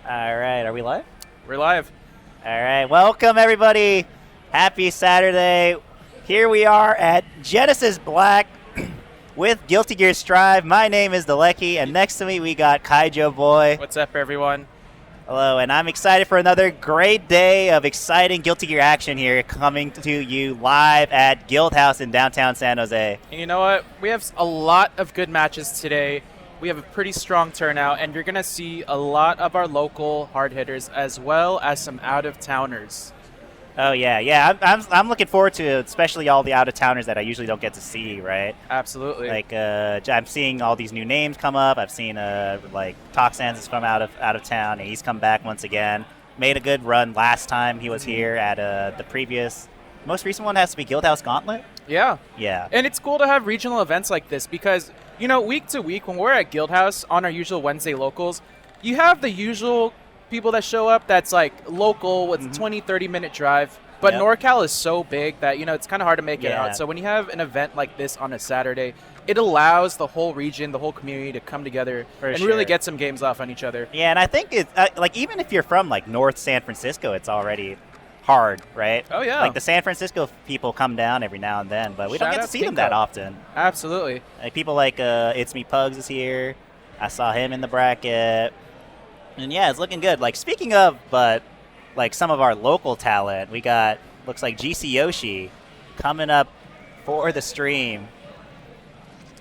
All right, are we live? We're live. All right, welcome everybody. Happy Saturday. Here we are at Genesis Black with Guilty Gear Strive. My name is Delecki, and next to me we got Kaijo Boy. What's up, everyone? Hello, and I'm excited for another great day of exciting Guilty Gear action here coming to you live at Guildhouse in downtown San Jose. And you know what? We have a lot of good matches today. We have a pretty strong turnout, and you're going to see a lot of our local hard hitters as well as some out-of-towners. Oh, yeah. I'm looking forward to especially all the out-of-towners that I usually don't get to see, right? Absolutely. Like, I'm seeing all these new names come up. I've seen, like, Toxans is from out of town, and he's come back once again. Made a good run last time he was here at the previous. Most recent one has to be Guildhouse Gauntlet. Yeah. Yeah. And it's cool to have regional events like this because, you know, week to week when we're at Guildhouse on our usual Wednesday locals, you have the usual people that show up that's like local with 20-30 minute drive, but NorCal is so big that, you know, it's kind of hard to make it out. So when you have an event like this on a Saturday, it allows the whole region, the whole community to come together really get some games off on each other. Yeah, and I think it's like even if you're from like North San Francisco, it's already hard, right? Oh yeah, like the San Francisco people come down every now and then, but we don't get to see them that often. Absolutely. Like people like It's Me Pugs is here. I saw him in the bracket. And yeah, it's looking good. Like speaking of, but like some of our local talent, we got looks like GC Yoshi coming up for the stream.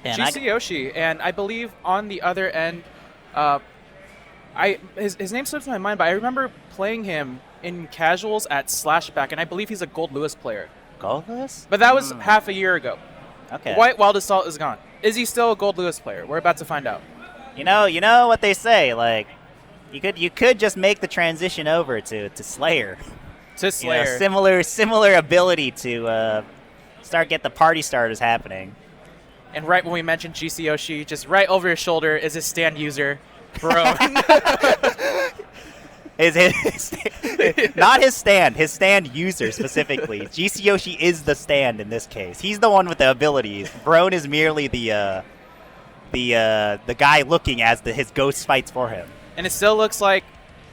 And GC Yoshi, and I believe on the other end, his name slips my mind, but I remember playing him in casuals at Slashback, and I believe he's a Gold Lewis player. Gold Lewis? But that was half a year ago. Okay. White Wild Assault is gone. Is he still a Gold Lewis player? We're about to find out. You know what they say, like you could just make the transition over to Slayer. To Slayer. You know, similar ability to get the party starters happening. And right when we mentioned GC Yoshi, just right over his shoulder is his stand user, bro. Not his stand user specifically. GC Yoshi is the stand in this case. He's the one with the abilities. Brone is merely the guy looking as his ghost fights for him. And it still looks like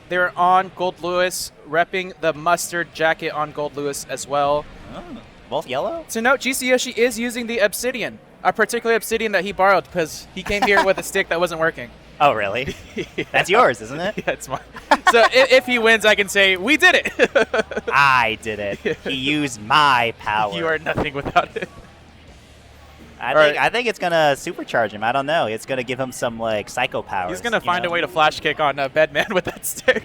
they're on Gold Lewis, repping the mustard jacket on Gold Lewis as well. Oh, both yellow? To note, GC Yoshi is using the Obsidian, a particular Obsidian that he borrowed because he came here with a stick that wasn't working. Oh, really? Yeah. That's yours, isn't it? Yeah, it's mine. So if he wins, I can say, we did it. I did it. He used my power. You are nothing without it. I think it's going to supercharge him. I don't know. It's going to give him some, like, psycho powers. He's going to find a way to flash kick on Bedman with that stick.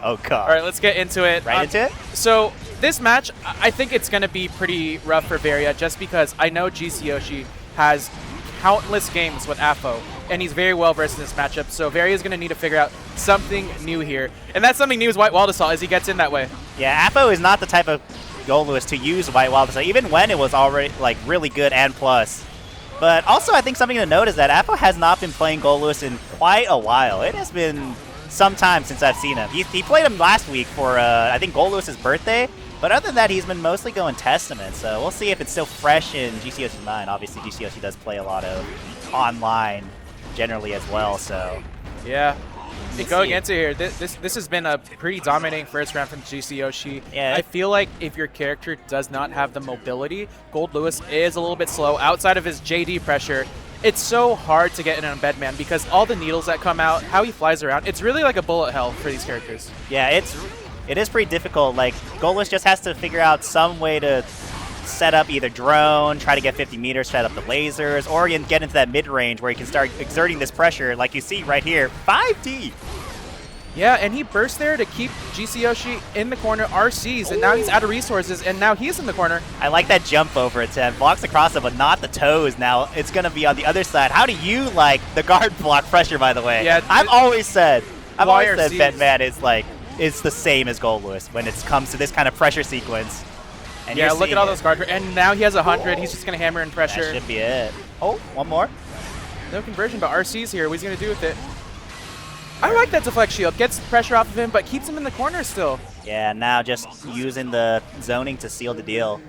Oh, God. All right, let's get into it. Right into it? So this match, I think it's going to be pretty rough for Varia just because I know GC Yoshi has countless games with AFO, and he's very well versed in this matchup. So Varia is going to need to figure out something new here. And that something new is White Wild Assault as he gets in that way. Yeah, AFO is not the type of Gold Lewis to use White Wild Assault, even when it was already, like, really good and plus. But also, I think something to note is that AFO has not been playing Gold Lewis in quite a while. It has been some time since I've seen him. He played him last week for, I think, Gold Lewis's birthday. But other than that, he's been mostly going Testament. So we'll see if it's still fresh in GC Yoshi's mind. Obviously, GC Yoshi does play a lot of online generally as well. So yeah. Going into here, this has been a pretty dominating first round from GC Yoshi. Yeah. I feel like if your character does not have the mobility, Gold Lewis is a little bit slow. Outside of his JD pressure, it's so hard to get in on Bedman because all the needles that come out, how he flies around, it's really like a bullet hell for these characters. Yeah, it is pretty difficult. Like, Gold Lewis just has to figure out some way to set up either drone, try to get 50 meters, set up the lasers, or get into that mid-range where he can start exerting this pressure like you see right here. 5D! Yeah, and he burst there to keep GC Yoshi in the corner, RCs, and now he's out of resources, and now he's in the corner. I like that jump over attempt. Blocks across it, but not the toes. Now it's going to be on the other side. How do you like the guard block pressure, by the way? Yeah, I've always said Bedman is the same as Gold Lewis when it comes to this kind of pressure sequence. And yeah, look at all those guard, and now he has 100. He's just going to hammer in pressure. That should be it. Oh, one more. No conversion, but RC's here. What's he going to do with it? I like that deflect shield. Gets pressure off of him, but keeps him in the corner still. Yeah, now just using the zoning to seal the deal.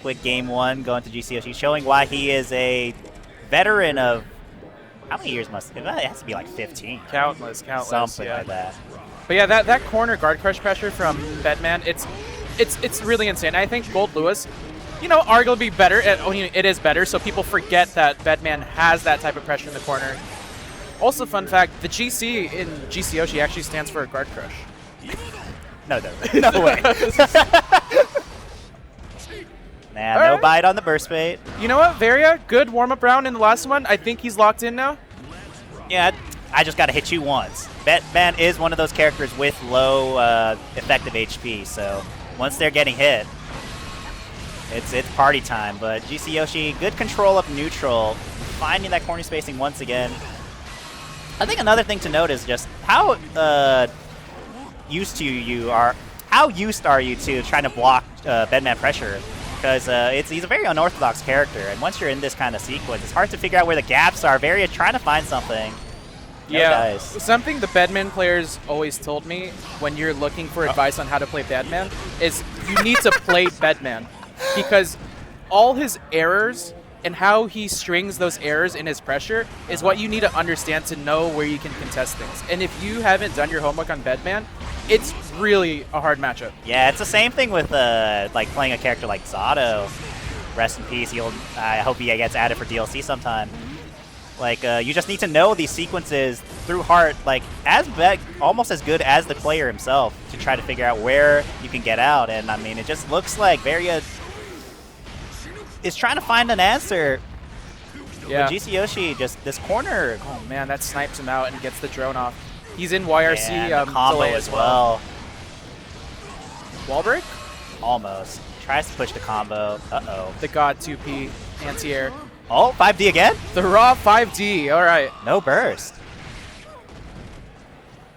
Quick game one going to GCOC, showing why he is a veteran of... How many years must... It has to be like 15. Countless. Something like that. But yeah, that corner guard crush pressure from Bedman, it's really insane. I think GUILDHOUSE, you know, arguably better. It is better, so people forget that Bedman has that type of pressure in the corner. Also, fun fact, the GC in GC Yoshi actually stands for a guard crush. No, no way. Nah, no bite on the burst bait. You know what, Varia, good warm-up round in the last one. I think he's locked in now. Yeah, I just got to hit you once. Batman is one of those characters with low effective HP, so once they're getting hit, it's party time. But GC Yoshi, good control up neutral, finding that corner spacing once again. I think another thing to note is just how used are you to trying to block Bedman pressure? Because he's a very unorthodox character, and once you're in this kind of sequence, it's hard to figure out where the gaps are. Varia trying to find something. Yeah, something the Bedman players always told me when you're looking for advice on how to play Bedman is you need to play Bedman, because all his errors and how he strings those errors in his pressure is what you need to understand to know where you can contest things. And if you haven't done your homework on Bedman, it's really a hard matchup. Yeah, it's the same thing with like playing a character like Zato. Rest in peace. I hope he gets added for DLC sometime. Like you just need to know these sequences through heart, like almost as good as the player himself, to try to figure out where you can get out. And I mean, it just looks like Varia is trying to find an answer. Yeah. But GC Yoshi, just this corner. Oh man, that snipes him out and gets the drone off. He's in YRC combo delay as well. Wall break? Almost. Tries to push the combo. Uh-oh. The God 2P anti-air. Oh, 5D again? The raw 5D. All right. No burst.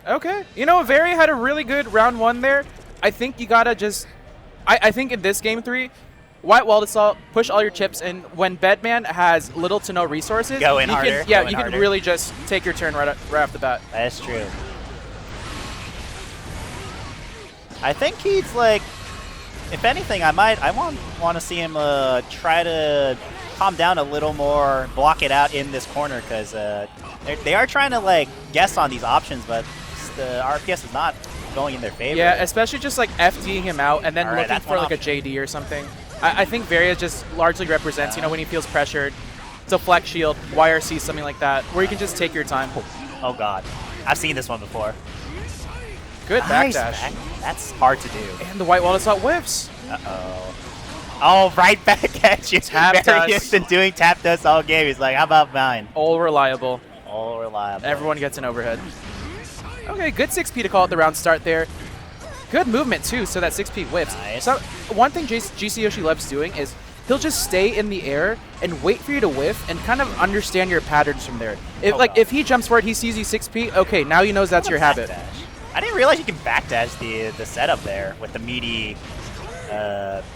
Okay. You know, Varia had a really good round one there. I think you gotta just... I think in this game 3, White Wall Assault, push all your chips, and when Bedman has little to no resources, go in harder. You can really just take your turn right off the bat. That's true. I think he's like, if anything, I want to see him try to calm down a little more, block it out in this corner, because they are trying to like guess on these options, but the RPS is not going in their favor. Yeah, especially just like FDing him out and then looking for like a JD or something. I think Varia just largely represents, you know, when he feels pressured, deflect shield, YRC, something like that, where you can just take your time. Oh god, I've seen this one before. Good backdash. That's hard to do. And the White Wall Assault whiffs. Uh-oh. Oh, right back at you. Tap dust. He's been doing tap dust all game. He's like, how about mine? All reliable. All reliable. Everyone gets an overhead. Okay, good 6P to call it the round start there. Good movement, too, so that 6P whiffs. Nice. So one thing GC Yoshi loves doing is he'll just stay in the air and wait for you to whiff and kind of understand your patterns from there. If he jumps forward, he sees you 6P, okay, now he knows that's your habit. I didn't realize you can backdash the setup there with the meaty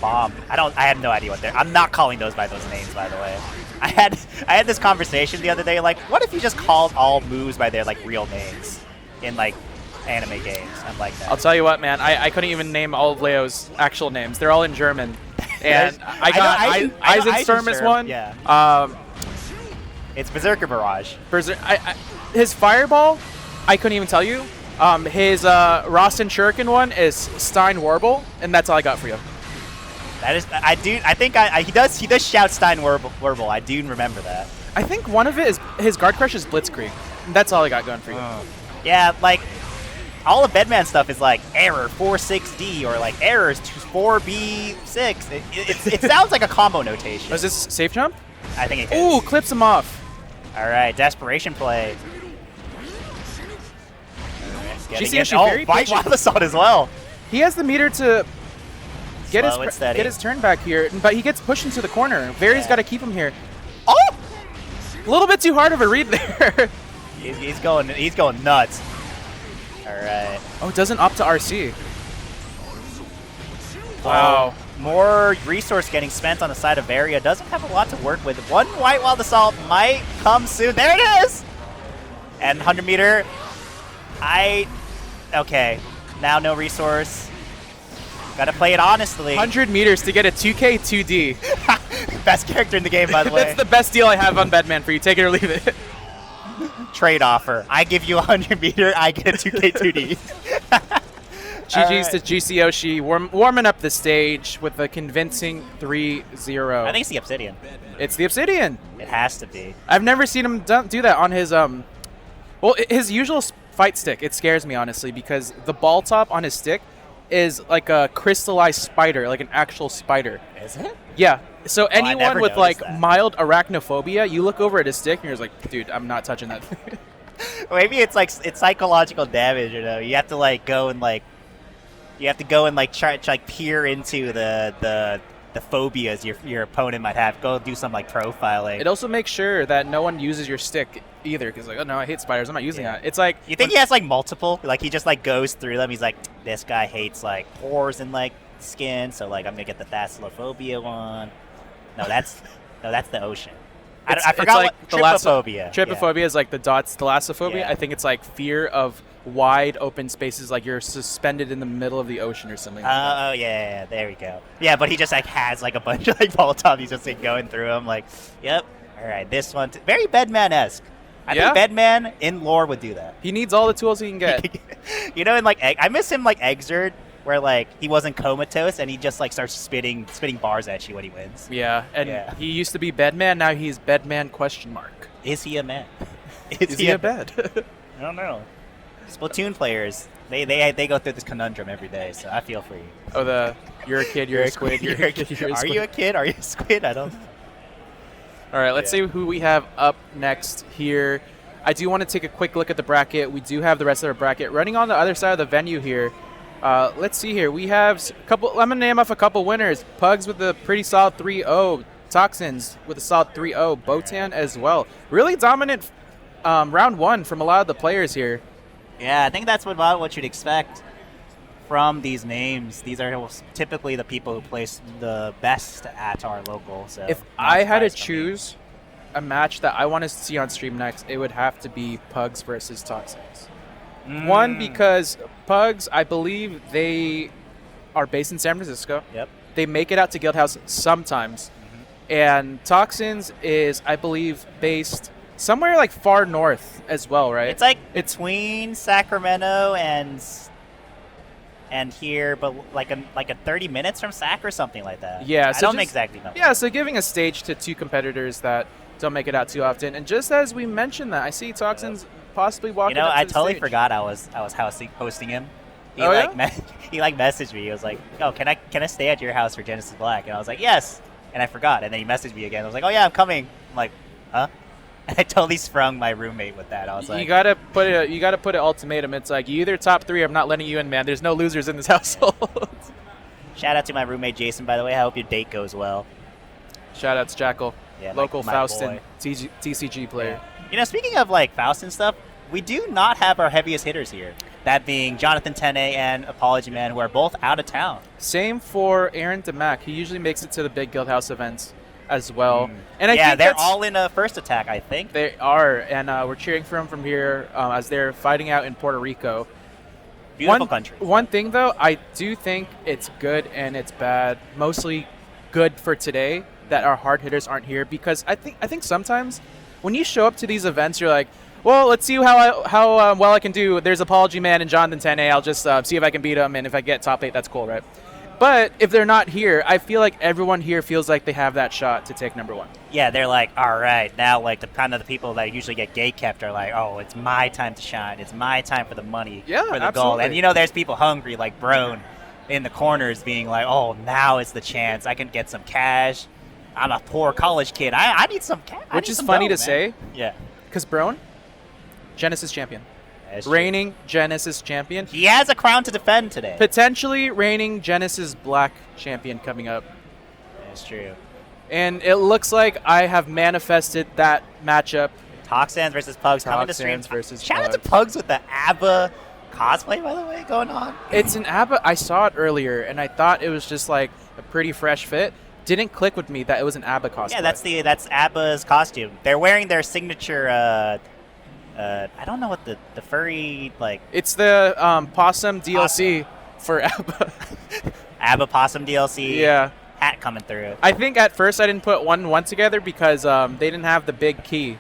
bomb. I had no idea what they're... I'm not calling those by those names, by the way. I had this conversation the other day, like, what if you just called all moves by their, like, real names in, like, anime games and like that? I'll tell you what, man, I couldn't even name all of Leo's actual names. They're all in German. And I got Eisensturm as one. Yeah. It's Berserker Barrage. His Fireball, I couldn't even tell you. His Rosten Shuriken one is Stein Warble, and that's all I got for you. That is, I think he does shout Stein Warble. I do remember that. I think one of it is his Guard Crush is Blitzkrieg. That's all I got going for you. Oh. Yeah, like, all of Bedman stuff is like error 46D or like errors 4B6. It sounds like a combo notation. Was this safe jump? I think it is. Ooh, clips him off. All right, desperation play. White Wild Assault as well. He has the meter to get his turn back here, but he gets pushed into the corner. Varia's got to keep him here. Oh! A little bit too hard of a read there. He's going nuts. All right. Oh, doesn't opt to RC. Wow. More resource getting spent on the side of Varia. Doesn't have a lot to work with. One White Wild Assault might come soon. There it is! And 100 meter. Okay. Now no resource. Gotta play it honestly. 100 meters to get a 2K 2D. Best character in the game, by the way. That's the best deal I have on Bedman for you. Take it or leave it. Trade offer. I give you 100 meter, I get a 2K2D. GG's to GC Yoshi warming up the stage with a convincing 3-0. I think it's the Obsidian. It's the Obsidian. It has to be. I've never seen him do that on his well, his usual fight stick. It scares me honestly because the ball top on his stick is like a crystallized spider, like an actual spider. Is it? Yeah. So anyone never with like noticed that. mild arachnophobia, you look over at his stick and you're just like, dude, I'm not touching that. Maybe it's like it's psychological damage, you know. You have to like go and like try to like peer into the phobias your opponent might have. Go do some like profiling. It also makes sure that no one uses your stick either, because like, oh no, I hate spiders, I'm not using that. It's like, you think he has like multiple? Like he just like goes through them. He's like, this guy hates like pores and like skin, so like I'm gonna get the thalassophobia one. No, that's the ocean. I forgot like what trypophobia. Trypophobia is like the dots. Thalassophobia, Yeah. I think it's like fear of wide open spaces, like you're suspended in the middle of the ocean or something. Oh yeah, there we go. Yeah, but he just like has like a bunch of like Molotov. He's just like going through them. Like, yep. All right, this one very Bedman-esque. I think Bedman in lore would do that. He needs all the tools he can get. You know, in like I miss him like Exerd, where like he wasn't comatose and he just like starts spitting bars at you when he wins. Yeah, and he used to be Bedman. Now he's Bedman ? Is he a man? Is he a bed? I don't know. Splatoon players, they go through this conundrum every day, so I feel for you. Oh, you're a kid, you're a squid. You're a kid, you're a Are squid. you a kid? Are you a squid? I don't know. All right, let's see who we have up next here. I do want to take a quick look at the bracket. We do have the rest of our bracket running on the other side of the venue here. Let's see here. We have a couple. I'm gonna name off a couple winners. Pugs with a pretty solid 3-0. Toxins with a solid 3-0. Botan as well. Really dominant round one from a lot of the players here. Yeah, I think that's what you'd expect from these names. These are typically the people who place the best at our local. So if I had to choose a match that I want to see on stream next, it would have to be Pugs versus Toxins. One, because Pugs, I believe they are based in San Francisco. Yep. They make it out to Guildhouse sometimes. And Toxins is, I believe, based somewhere like far north as well, right? It's like between Sacramento and here, but like a 30 minutes from Sac or something like that. Yeah, I don't exactly know. Yeah, so giving a stage to two competitors that don't make it out too often. And just as we mentioned that, I see Toxins possibly walking up to I the totally stage. forgot I was hosting him. He Oh, he messaged me. He was like, "Oh, can I stay at your house for Genesis Black?" And I was like, "Yes." And I forgot. And then he messaged me again. I was like, "Oh yeah, I'm coming." I'm like, "Huh?" And I totally sprung my roommate with that. I was like, you gotta put it ultimatum. It's like, you either top three or I'm not letting you in, man. There's no losers in this household. Shout out to my roommate Jason, by the way. I hope your date goes well. Shout out to Jackal, Yeah, local my Faustin boy. TCG player. You know, speaking of like Faustin stuff, we do not have our heaviest hitters here. That being Jonathan Tene and Apology Man, who are both out of town. Same for Aaron DeMac. He usually makes it to the big Guildhouse events as well. And I yeah, think they're all in a first attack, I think. They are, and we're cheering for them from here as they're fighting out in Puerto Rico. Beautiful country. One thing, though, I do think it's good and it's bad. Mostly good for today that our hard hitters aren't here, because I think sometimes when you show up to these events, you're like, well, let's see how well I can do. There's Apology Man and Jonathan Tene. I'll just see if I can beat them, and if I get top 8, that's cool, right? But if they're not here, I feel like everyone here feels like they have that shot to take number one. Yeah, they're like, all right, now like the kind of the people that usually get gate kept are like, oh, it's my time to shine. It's my time for the money, Yeah, for the absolutely. gold. And you know, there's people hungry like Brone in the corners being like, oh, now is the chance. I can get some cash. I'm a poor college kid. I need some cash. Which is funny to say. Yeah. Because Brone, Genesis champion. That's true. Reigning Genesis champion. He has a crown to defend today. Potentially reigning Genesis Black champion coming up. That's true. And it looks like I have manifested that matchup. Toxans versus Pugs coming to stream. Toxans versus Shout out to Pugs. Pugs with the ABBA cosplay, by the way, going on. It's an ABBA. I saw it earlier, and I thought it was just like a pretty fresh fit. Didn't click with me that it was an ABBA cosplay. Yeah, that's ABBA's costume. They're wearing their signature. I don't know what the furry like. It's the Possum DLC for ABBA. ABBA Possum DLC. Yeah. Hat coming through. I think at first I didn't put one together because they didn't have the big key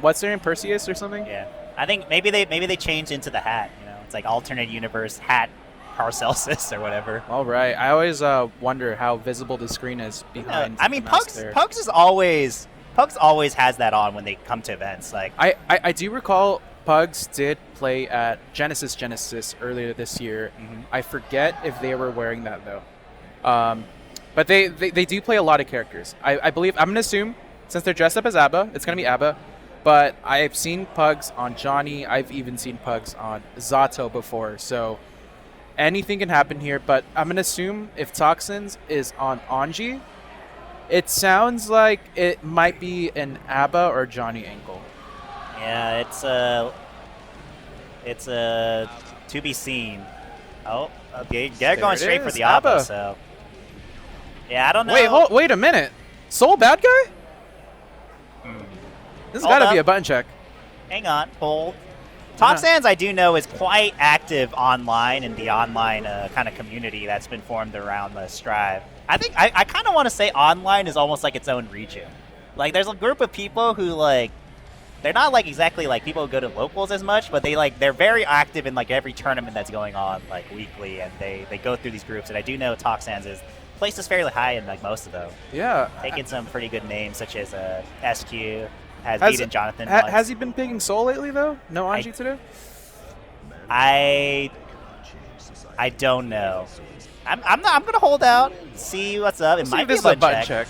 what's their name, Perseus or something? Yeah, I think maybe they changed into the hat. You know, it's like alternate universe hat Paracelsus or whatever. All right. I always wonder how visible the screen is behind. I mean, the mask there. Pugs always has that on when they come to events. Like I do recall Pugs did play at Genesis earlier this year. I forget if they were wearing that though. But they do play a lot of characters. I believe, I'm going to assume, since they're dressed up as ABBA, it's going to be ABBA. But I've seen Pugs on Johnny. I've even seen Pugs on Zato before. So anything can happen here. But I'm going to assume if Toxins is on Anji, it sounds like it might be an ABBA or Johnny angle. Yeah, it's to be seen. Oh, okay, they're going straight for the ABBA. So yeah, I don't know. Wait a minute. Soul bad guy? This has got to be a button check. Hang on, hold. Toxans, I do know, is quite active online in the online kind of community that's been formed around the Strive. I think I kind of want to say online is almost like its own region. Like, there's a group of people who, like, they're not like exactly like people who go to locals as much, but they're very active in like every tournament that's going on like weekly, and they go through these groups. And I do know Toxans is placed fairly high in like most of them. Yeah, taking some pretty good names such as SQ has beaten Jonathan. Has he been picking Soul lately though? No Anji today. I don't know. I'm gonna hold out, see what's up. It might be a button check.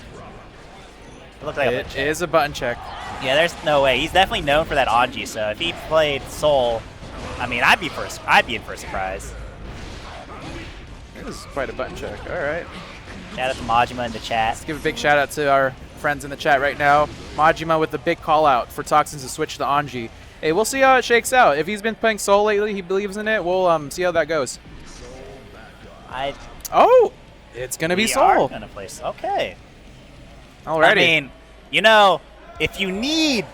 It looks like it is a button check. Yeah, there's no way. He's definitely known for that Anji, so if he played Soul, I mean, I'd be in for a surprise. This is quite a button check. All right. Shout out to Majima in the chat. Let's give a big shout out to our friends in the chat right now. Majima with the big call out for Toxins to switch to Anji. Hey, we'll see how it shakes out. If he's been playing Soul lately, he believes in it, we'll see how that goes. Oh, it's going to be Soul. Gonna play Soul. Okay. Alrighty. I mean, you know, if you need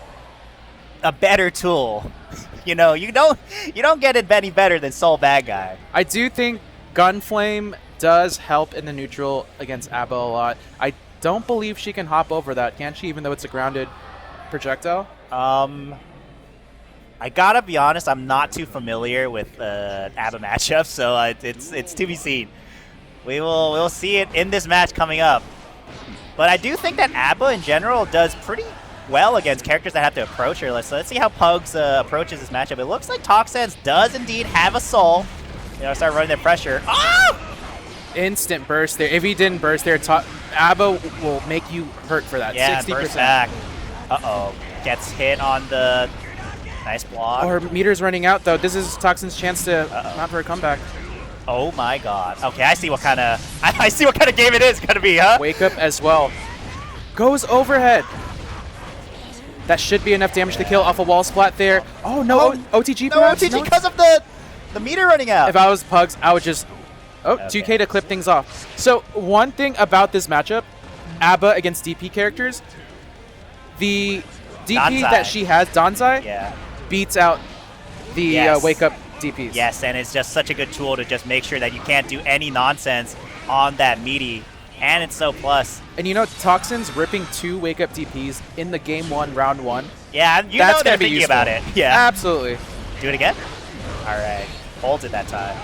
a better tool, you know, you don't get it any better than Soul Bad Guy. I do think Gunflame does help in the neutral against ABBA a lot. I don't believe she can hop over that, can she, even though it's a grounded projectile? I gotta be honest, I'm not too familiar with ABBA matchups, so it's to be seen. We'll see it in this match coming up. But I do think that ABBA in general does pretty well against characters that have to approach her. So let's see how Pugs approaches this matchup. It looks like Toxans does indeed have a soul. You know, start running the pressure. Oh! Instant burst there. If he didn't burst there, ABBA will make you hurt for that. Yeah, 60%. burst back. Uh-oh. Gets hit on the nice block. Oh, her meter's running out, though. This is Toxin's chance to mount for a comeback. Oh my god. Okay, I see what kind of game it is gonna be, huh? Wake up as well. Goes overhead. That should be enough damage to kill off a wall splat there. Oh no, OTG perhaps? No OTG because of the meter running out. If I was Pugs, I would just 2K to clip things off. So one thing about this matchup, ABBA against DP characters, the DP that she has, Danzai, beats out the wake up DPs. Yes, and it's just such a good tool to just make sure that you can't do any nonsense on that meaty, and it's so plus. And you know, Toxin's ripping 2 wake up DPs in the game 1, round 1. Yeah, you know they're thinking about it. Yeah, absolutely. Do it again. All right, holds it that time.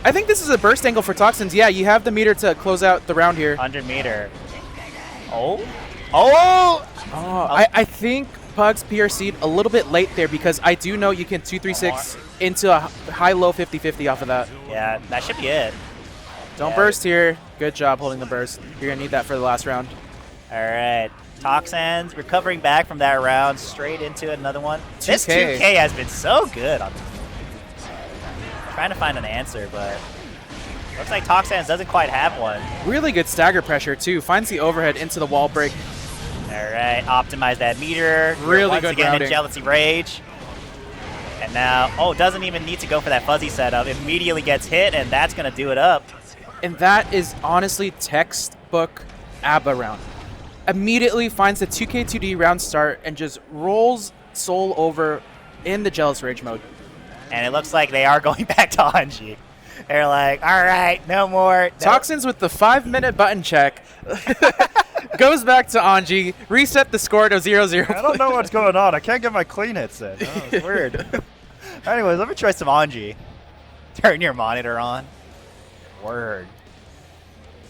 I think this is a burst angle for Toxins. Yeah, you have the meter to close out the round here. 100 meter. Oh. I think Pugs PRC'd a little bit late there because I do know you can 236 into a high-low 50-50 off of that. Yeah, that should be it. Don't burst here. Good job holding the burst. You're going to need that for the last round. All right. Toxins recovering back from that round straight into another one. 2K. This 2K has been so good. I'm trying to find an answer, but looks like Toxins doesn't quite have one. Really good stagger pressure, too. Finds the overhead into the wall break. All right. Optimize that meter. Really once good again grounding. In Jealousy Rage. And now, doesn't even need to go for that fuzzy setup. Immediately gets hit, and that's going to do it up. And that is honestly textbook ABBA round. Immediately finds the 2K2D round start and just rolls Soul over in the Jealous Rage mode. And it looks like they are going back to Anji. They're like, all right, no more. Toxins with the 5-minute button check. Goes back to Anji. Reset the score to 0-0. I don't know what's going on. I can't get my clean hits in. Oh, it's weird. Anyways, let me try some Anji. Turn your monitor on. Word.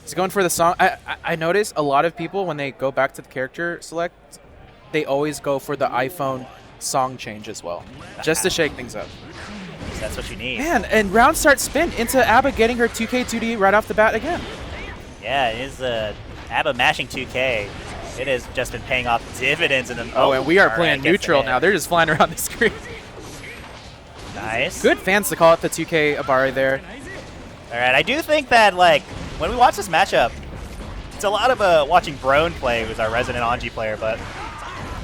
He's going for the song. I notice a lot of people, when they go back to the character select, they always go for the iPhone song change as well, just to shake things up. That's what you need. Man, and round start spin into ABBA getting her 2K 2D right off the bat again. Yeah, it is ABBA mashing 2K. It has just been paying off dividends in the. Oh, and we are playing neutral now. They're just flying around the screen. Nice. Good fans to call it the 2K Abari there. All right, I do think that, like, when we watch this matchup, it's a lot of watching Brone play, who's our resident Anji player, but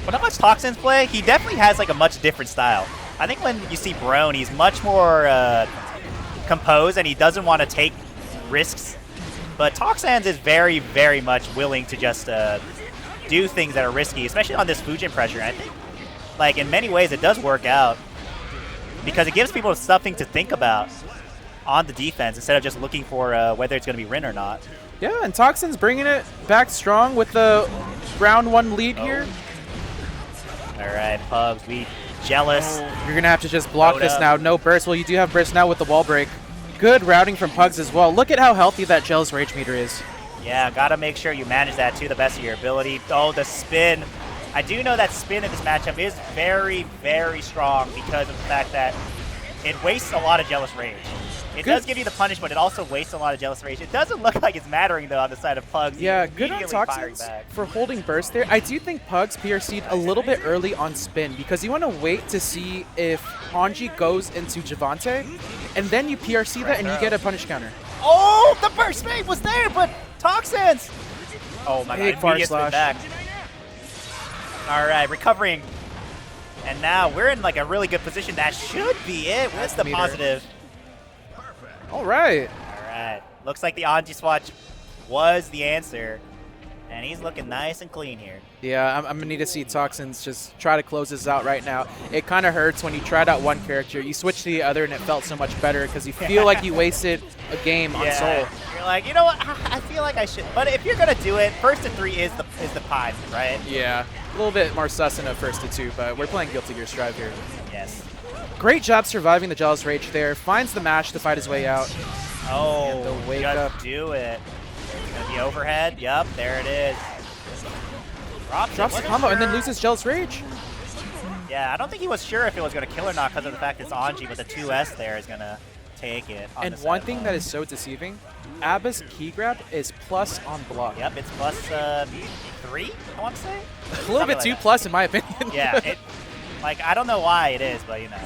when I watch Toxins play, he definitely has, like, a much different style. I think when you see Brone, he's much more composed, and he doesn't want to take risks. But Toxins is very, very much willing to just do things that are risky, especially on this Fujin pressure. And I think, like, in many ways, it does work out because it gives people something to think about on the defense instead of just looking for whether it's going to be Rin or not. Yeah, and Toxin's bringing it back strong with the round 1 lead here. All right, Pugs, we jealous. You're going to have to just block this now. No burst. Well, you do have burst now with the wall break. Good routing from Pugs as well. Look at how healthy that Jealous Rage meter is. Yeah, got to make sure you manage that to the best of your ability. Oh, the spin. I do know that spin in this matchup is very, very strong because of the fact that it wastes a lot of Jealous Rage. It does give you the punish, but it also wastes a lot of Jealous Rage. It doesn't look like it's mattering, though, on the side of Pugs. Yeah, good on Toxins for holding burst there. I do think Pugs PRC'd a little bit early on spin because you want to wait to see if Anji goes into Javante, and then you PRC that and you get a punish counter. Oh, the burst fade was there, but Toxins! Oh my Big god, far immediate spin slash. back. All right, recovering. And now we're in, like, a really good position. That should be it. What's the positive? All right. All right. Looks like the Anji swatch was the answer. And he's looking nice and clean here. Yeah, I'm going to need to see Toxins just try to close this out right now. It kind of hurts when you tried out one character, you switch to the other, and it felt so much better because you feel like you wasted a game on Soul. You're like, you know what? I feel like I should. But if you're going to do it, first to 3 is the pie, right? Yeah, a little bit more sus in a first to 2, but we're playing Guilty Gear Strive here. Yes. Great job surviving the Jealous Rage there. Finds the mash to fight his way out. Oh, and the wake just up. Do it. It's going to be overhead. Yep, there it is. Drops the combo and then loses Jealous Rage. Yeah, I don't think he was sure if it was going to kill or not because of the fact it's Anji, but the 2S there is going to take it. And one thing that is so deceiving, ABBA's key grab is plus on block. Yep, it's plus 3, I want to say? A little bit too plus in my opinion. Yeah, like, I don't know why it is, but, you know.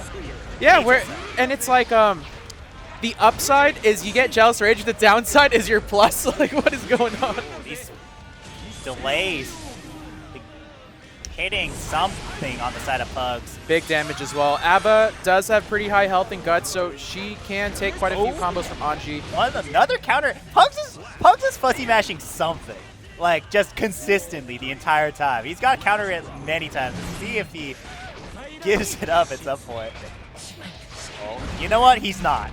Yeah, and it's like, the upside is you get Jealous Rage, the downside is your plus. Like, what is going on? These delays. Hitting something on the side of Pugs. Big damage as well. ABBA does have pretty high health and guts, so she can take quite a few combos from Anji. Another counter. Pugs is fuzzy mashing something. Like, just consistently the entire time. He's got to counter it many times. Let's see if he gives it up at some point. Oh, you know what? He's not.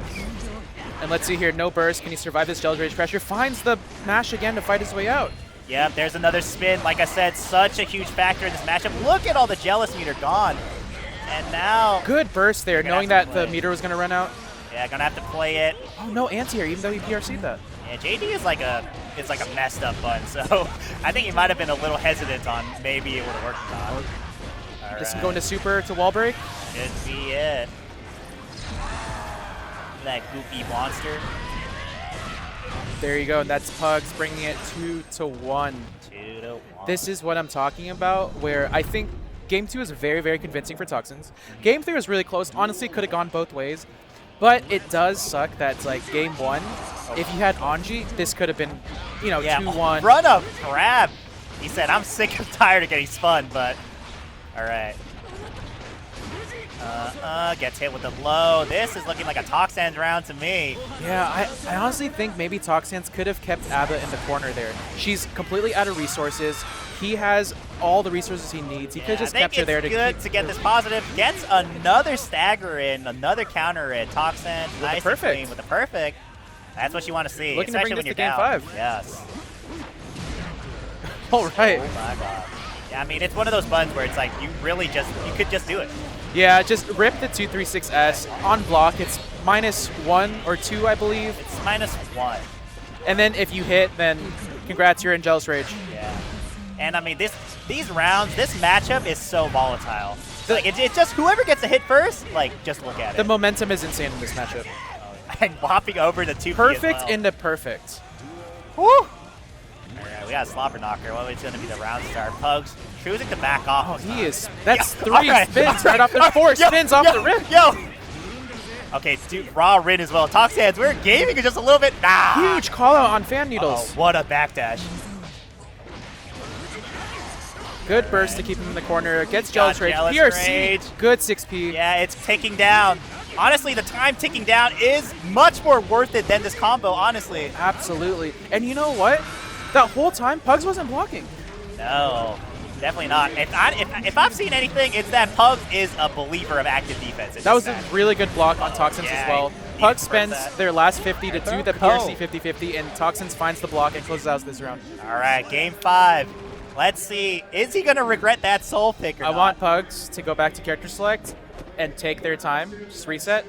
And let's see here. No burst. Can he survive this Jealous Rage pressure? Finds the mash again to fight his way out. Yep, there's another spin. Like I said, such a huge factor in this matchup. Look at all the Jealous meter gone. And now... Good burst there, knowing that the meter was going to run out. Yeah, gonna have to play it. Oh, no anti-air, even though he PRC'd that. Yeah, JD is like a messed up button, so I think he might have been a little hesitant on maybe it would have worked or not. Just going to super to wall break. Could be it. That goopy monster. There you go, and that's Pugs bringing it 2-1. 2-1. This is what I'm talking about, where I think Game 2 is very, very convincing for Toxins. Game 3 was really close. Honestly, could have gone both ways. But it does suck that it's like Game 1. If you had Anji, this could have been, you know, 2-1. Run up, grab. He said, I'm sick and tired of getting spun, but all right. Gets hit with the low. This is looking like a Toxins round to me. Yeah, I honestly think maybe Toxins could have kept ABBA in the corner there. She's completely out of resources. He has all the resources he needs. He could just kept her there to good to get this positive. Gets another stagger in, another counter in. Toxins, nice and clean with the perfect. That's what you want to see. Looking to bring this to Game 5. Yes. All right. Oh my god. Yeah, I mean, it's one of those buttons where it's like you could just do it. Yeah, just rip the 236S. On block, it's -1 or 2, I believe. It's -1. And then if you hit, then congrats, you're in Jealous Rage. Yeah. And I mean, these rounds, this matchup is so volatile. Like, it's just whoever gets a hit first, like, just look at it. The momentum is insane in this matchup. And hopping over the 2 Perfect as well. into perfect. Woo! All right, we got a Slobber Knocker. What is going to be the round start? Pugs choosing to back off. Oh, he is. That's Yeah, 3 alright, spins alright, right off the 4 spins off the rip. Yo! Okay, dude, raw Rin as well. Toxan's, we're gaming it just a little bit. Nah! Huge call out on fan needles. Oh, what a backdash. Good burst to keep him in the corner. Gets Got Jealous Rage. Jealous PRC. Rage. Good 6P. Yeah, it's ticking down. Honestly, the time ticking down is much more worth it than this combo, honestly. Absolutely. And you know what? That whole time, Pugs wasn't blocking. No, definitely not. If I've seen anything, it's that Pugs is a believer of active defense. That was a really good block on Toxins yeah, as well. he Pugs pressed spends that. their last 50 to do the PRC 50-50, and Toxins finds the block and closes out this round. All right, game 5. Let's see. Is he going to regret that soul pick or I not? want Pugs to go back to character select and take their time. Just reset.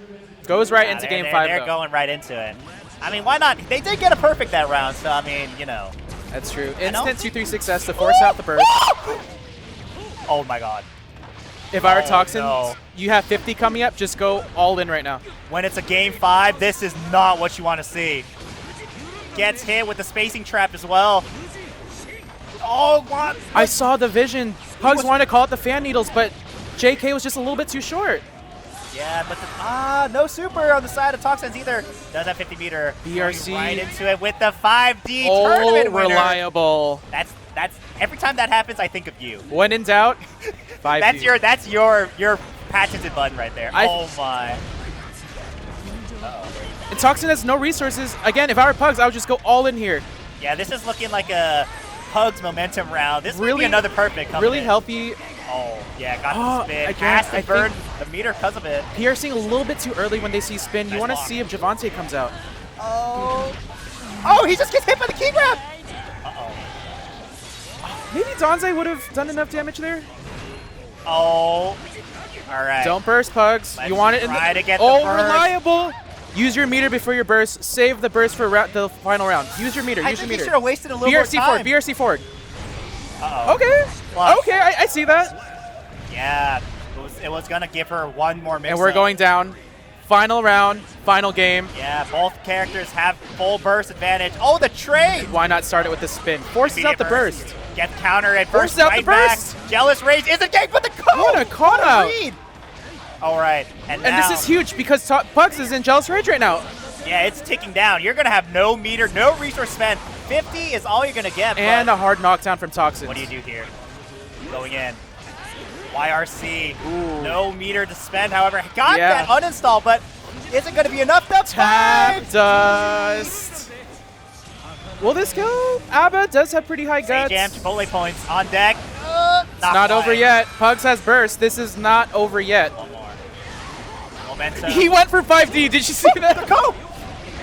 Goes right into game 5, They're though. going right into it. I mean, why not? They did get a perfect that round, so I mean, you know. That's true. know. Instant 236S to force out the burst. Oh my god. If I were Oh, Toxins, no. you have 50 coming up. Just go all in right now. When it's a game 5, this is not what you want to see. Gets hit with the spacing trap as well. Oh, what? I saw the vision. Pugs wanted to call it the fan needles, but JK was just a little bit too short. Yeah, but no super on the side of Toxins either. Does have 50 meter. BRC. Going right into it with the 5D tournament winner. Reliable. That's every time that happens, I think of you. When in doubt, 5D. That's your patented button right there. Oh my. And Toxin has no resources. Again, if I were Pugs, I would just go all in here. Yeah, this is looking like a Pugs momentum round. This Really- might be another perfect. Coming Really in. healthy. Oh yeah, got Oh, the spin. again, Has to I burn think- the meter because of it. Piercing a little bit too early when they see spin. You Nice want to block. see if Javante comes out. Oh, he just gets hit by the key grab. Uh-oh. Maybe Donze would have done enough damage there. Oh. All right. Don't burst, Pugs. Let's You want it in try the... to get the Oh, burst. reliable. Use your meter before your burst. Save the burst for the final round. Use your meter. I Use your think he meter. should have wasted a little more BRC time. forward. BRC forward. Uh-oh. Okay. Plus. Okay, I see that. Yeah, it was going to give her one more mix. And we're going down. Final round. Final game. Yeah, both characters have full burst advantage. Oh, the trade! Why not start it with the spin? Forces out the burst. Get counter and Forces burst out the right back. burst. Jealous Rage isn't getting but the code! What a call out. read! All right, and And now, this is huge because Pugs is in Jealous Rage right now. yeah, it's ticking down. You're going to have no meter, no resource spent. 50 is all you're going to get. And but a hard knockdown from Toxins. what do you do here? Going in. YRC. Ooh. No meter to spend, however. Got Yeah. that uninstall, but isn't going to be enough. The Tap 5! dust. Will this kill? Abba does have pretty high guts. Jam, Chipotle points on deck. Not over quite. yet. Pugs has burst. This is not over yet. One more. Momentum. He went for 5D. Did you see that? Go!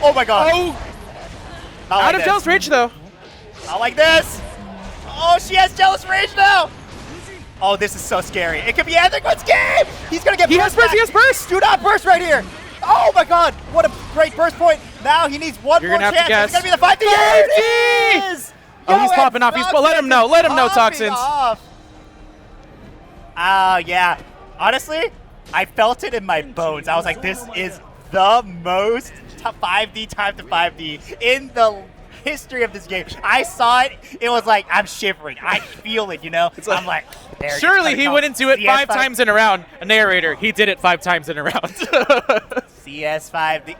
Oh my god. Oh, Not out like of this. Jealous Rage though. Not like this. Oh, she has Jealous Rage now. Oh, this is so scary. It could be Ethic1's game. He's going to get He has burst. He has burst. Do not burst right here. Oh my god. What a great burst point. Now he needs one You're more gonna have chance. to guess. It's going to be the 5D. There it is. Oh, he's Yo, popping off. and Let him know. Let him know, popping Toxins. off. Yeah. Honestly, I felt it in my bones. I was like, this is the most 5D time to 5D in the history of this game. I saw it. It was like, I'm shivering. I feel it, you know? like- I'm like, there it is. Surely Here he comes. wouldn't do it CS5 5 times in a round. A narrator. He did it 5 times in a round. CS5.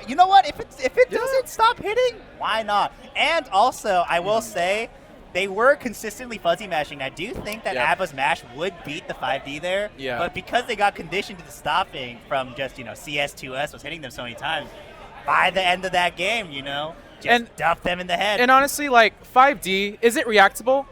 You know what? If it doesn't stop hitting, why not? And also, I will say, they were consistently fuzzy mashing. I do think that Yeah. Abba's mash would beat the 5D there. Yeah. But because they got conditioned to the stopping from just, CS2S was hitting them so many times, by the end of that game, just duff them in the head. And honestly, like 5D, is it reactable?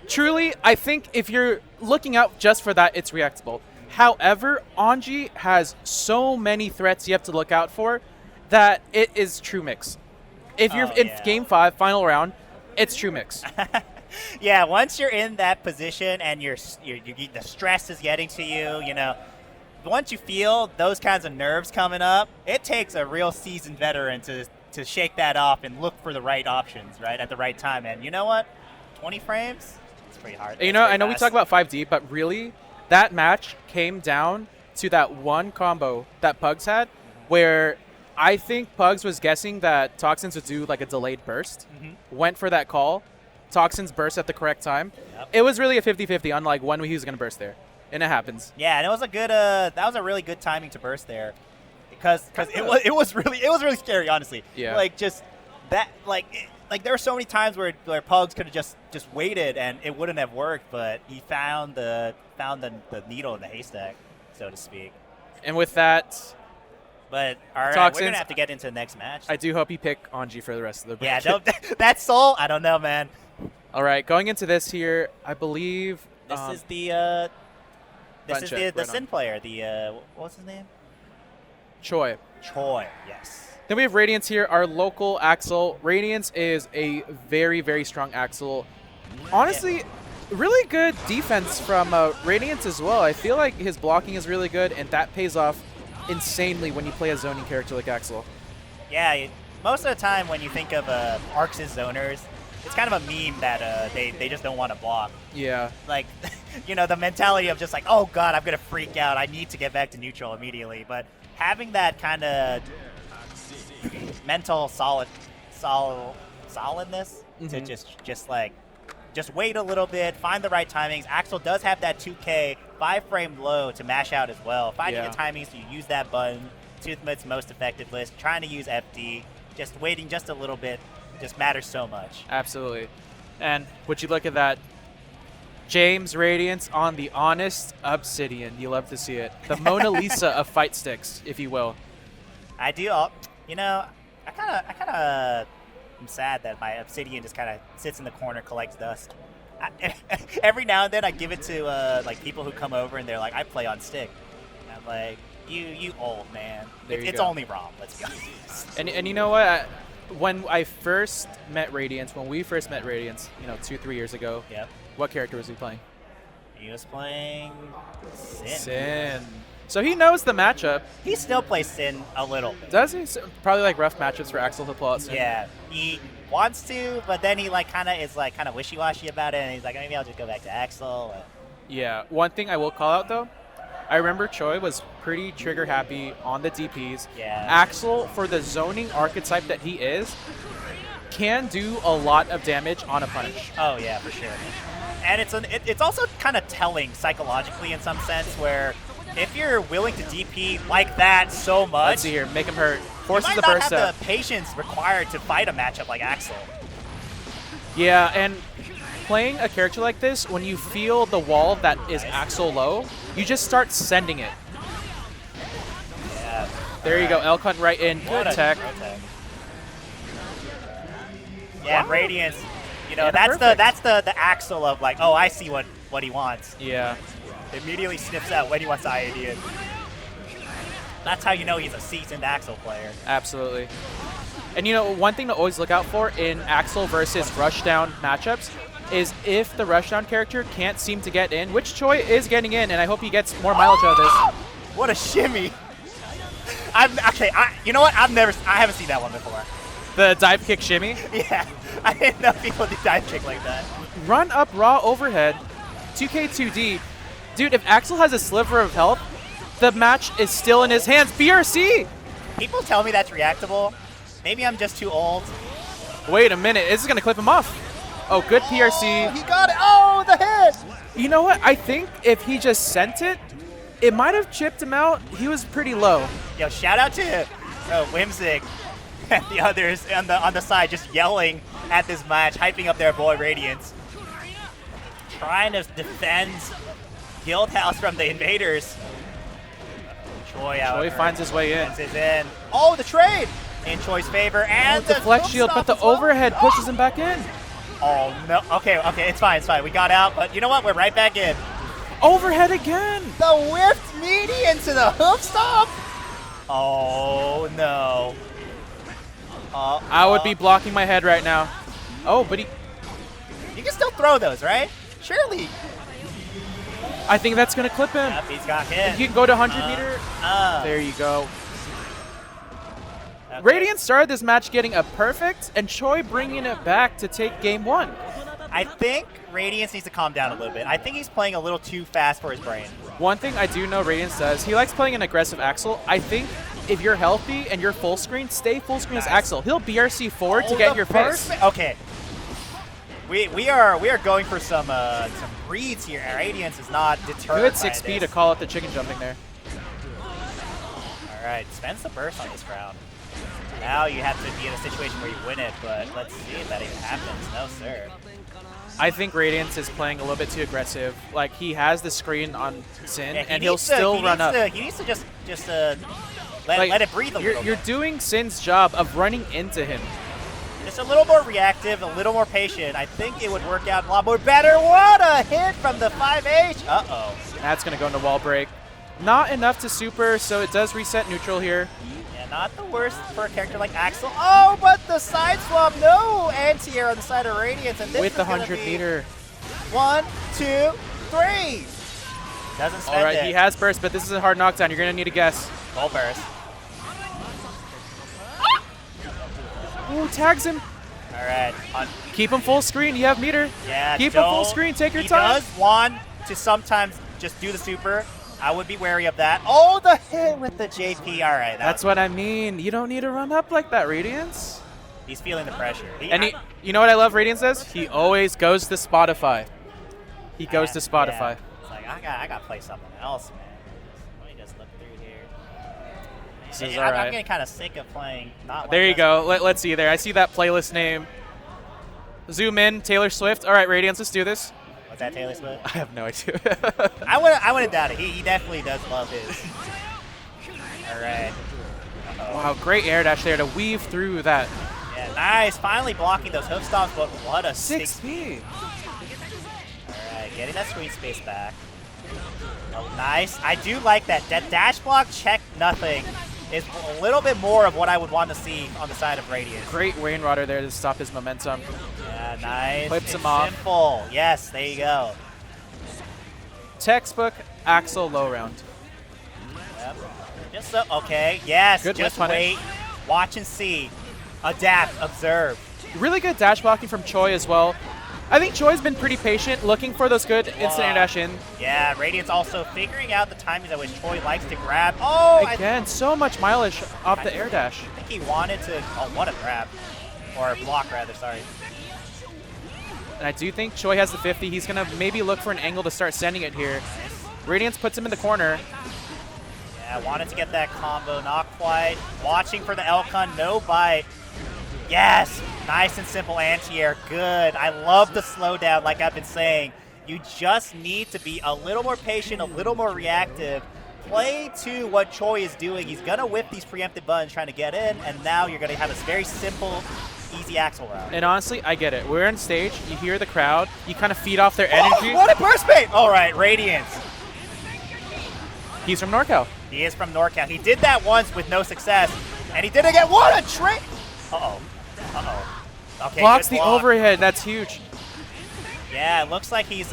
Truly, I think if you're looking out just for that, it's reactable. However, Anji has so many threats you have to look out for that it is true mix. If you're in yeah. game 5, final round, it's true mix. Yeah, once you're in that position and the stress is getting to you, you know, once you feel those kinds of nerves coming up, it takes a real seasoned veteran to shake that off and look for the right options, right, at the right time. And you know what? 20 frames? It's pretty hard. You know, I know we talk about 5D, but really, that match came down to that one combo that Pugs had, where I think Pugs was guessing that Toxins would do like a delayed burst, went for that call, Toxins burst at the correct time. Yep. It was really a 50-50 on like when he was going to burst there, and it happens. Yeah, and it was a good that was a really good timing to burst there, because it was really scary, honestly. Yeah. Like just that like there were so many times where Pugs could have just waited and it wouldn't have worked, but he found the needle in the haystack, so to speak. And with that, but all right, Toxins, we're gonna have to get into the next match. I do hope you pick Anji for the rest of the bracket. Yeah, that soul, I don't know, man. All right, going into this here, I believe This is the right Sin player. What's his name? Choi. Choi. Yes. Then we have Radiance here, our local Axel. Radiance is a very, very strong Axel. Honestly, really good defense from Radiance as well. I feel like his blocking is really good, and that pays off insanely when you play a zoning character like Axel. Yeah, most of the time when you think of Arcs as zoners, it's kind of a meme that they just don't want to block. Yeah. Like, you know, the mentality of just like, oh god, I'm going to freak out. I need to get back to neutral immediately. But having that kind of mental solidness to just wait a little bit, find the right timings. Axel does have that 2K 5-frame low to mash out as well. Finding the timings to use that button to its most effective list. Trying to use FD, just waiting just a little bit just matters so much. Absolutely. And would you look at that? James Radiance on the Honest Obsidian. You love to see it. The Mona Lisa of fight sticks, if you will. I do. You know, I kind of am sad that my Obsidian just kind of sits in the corner, collects dust. Every now and then I give it to like people who come over and they're like, I play on stick. And I'm like, you old man. It's only ROM. Let's be honest. And you know what? When we first met Radiance, you know, 2-3 years ago. Yep. What character was he playing? He was playing Sin. Sin. So he knows the matchup. He still plays Sin a little bit. Does he? So probably like rough matchups for Axel to pull out Sin. Yeah, he wants to, but then he like kind of wishy-washy about it, and he's like, maybe I'll just go back to Axel. Yeah. One thing I will call out though, I remember Choi was pretty trigger happy on the DPs. Yeah. Axel, for the zoning archetype that he is, can do a lot of damage on a punish. Oh yeah, for sure. And it's also kind of telling psychologically in some sense, where if you're willing to DP like that so much, let's see here, make him hurt. Forces you the might burst not have up. the patience required to fight a matchup like Axel. Yeah, and playing a character like this, when you feel the wall that is Axel low, you just start sending it. Yeah. There you go, Elk Hunt right in. Good tech. Yeah, wow. Radiance. You know, Yeah, that's the Axel of like, oh, I see what he wants. Yeah. Immediately sniffs out when he wants to IAD it. That's how you know he's a seasoned Axel player. Absolutely. And you know, one thing to always look out for in Axel versus rushdown matchups is if the rushdown character can't seem to get in, which Choi is getting in, and I hope he gets more mileage out of this. What a shimmy! You know what? I haven't seen that one before. The dive kick shimmy? Yeah, I didn't know people do dive kick like that. Run up raw overhead, 2K2D. Dude, if Axel has a sliver of health, the match is still in his hands. BRC! People tell me that's reactable. Maybe I'm just too old. Wait a minute, this is gonna clip him off. Oh, good PRC. Oh, he got it. Oh, the hit! You know what? I think if he just sent it, it might have chipped him out. He was pretty low. Yo, shout out to Whimsic and the others on the side just yelling at this match, hyping up their boy Radiance. Trying to defend Guildhouse from the invaders. Choi finds his way in. Oh, the trade! In Choi's favor, and the flex shield, but the overhead pushes him back in. Oh, no. Okay, it's fine. We got out, but you know what? We're right back in. Overhead again. The whiffed meaty into the hoof stomp. Oh, no. I would be blocking my head right now. Oh, but you can still throw those, right? Surely. I think that's going to clip him. Yep, he's got hit. You can go to 100 meter. There you go. Okay. Radiant started this match getting a perfect, and Choi bringing it back to take game 1. I think Radiance needs to calm down a little bit. I think he's playing a little too fast for his brain. One thing I do know Radiance does, he likes playing an aggressive Axel. I think if you're healthy and you're full screen, stay full screen as Axel. He'll BRC forward to get in your face. Okay. We are going for some reads here. Radiance is not deterred. Good 6P to call out the chicken jumping there. All right, spends the burst on this round. Now you have to be in a situation where you win it, but let's see if that even happens. No, sir. I think Radiance is playing a little bit too aggressive. Like, he has the screen on Sin, and he'll still run up. He needs to just let it breathe a little bit. You're doing Sin's job of running into him. Just a little more reactive, a little more patient. I think it would work out a lot more better. What a hit from the 5H. Uh-oh. That's going to go into wall break. Not enough to super, so it does reset neutral here. Yeah, not the worst for a character like Axel. Oh, but the side swap. No anti-air on the side of Radiance. And this with the is gonna 100 be meter. 1, 2, 3. Doesn't spend All right, it. he has burst, but this is a hard knockdown. You're going to need a guess. Full burst. Ooh, tags him. All right. Keep him full screen. You have meter. Yeah, Keep him full screen. Take your time. He does want to sometimes just do the super. I would be wary of that. Oh, the hit with the JP. All right. That's what I mean. You don't need to run up like that, Radiance. He's feeling the pressure. You know what I love Radiance says? He always goes to Spotify. He goes to Spotify. Yeah. It's like, I got to play something else, man. Let me just look through here. This is I'm alright. getting kind of sick of playing. Not There like you this. go. Let's see there. I see that playlist name. Zoom in. Taylor Swift. All right, Radiance, let's do this. Was that Taylor Swift? I have no idea. I wouldn't doubt it. He definitely does love his. All right. Wow, great air dash there to weave through that. Yeah, nice. Finally blocking those hoof stomps, but what a 6P. All right, getting that screen space back. Oh, nice. I do like that. That dash block check nothing is a little bit more of what I would want to see on the side of Radiant. Great Wayne Rodder there to stop his momentum. Yeah, nice. Clips It's him off. simple. Yes, there you go. Textbook Axel low round. Yep. Just so, okay, yes, Good just whip wait, punish. watch and see, adapt, observe. Really good dash blocking from Choi as well. I think Choi's been pretty patient, looking for those good instant air dash in. Yeah, Radiant's also figuring out the timings at which Choi likes to grab. Oh, Again, so much mileage off the air dash. I think he wanted to, oh, what a grab. Or block, rather, sorry. And I do think Choi has the 50. He's going to maybe look for an angle to start sending it here. Radiance puts him in the corner. Yeah, wanted to get that combo, not quite. Watching for the Elkun, no bite. Yes, nice and simple anti-air, good. I love the slowdown, like I've been saying. You just need to be a little more patient, a little more reactive. Play to what Choi is doing. He's going to whip these preempted buttons trying to get in, and now you're going to have this very simple, easy Axel round. And honestly, I get it. We're on stage. You hear the crowd. You kind of feed off their energy. Oh, what a burst bait! All right, Radiance. He's from NorCal. He is from NorCal. He did that once with no success, and he did it again. What a trick! Uh-oh. Uh-oh. Okay, Blocks good the block. overhead. That's huge. Yeah, it looks like he's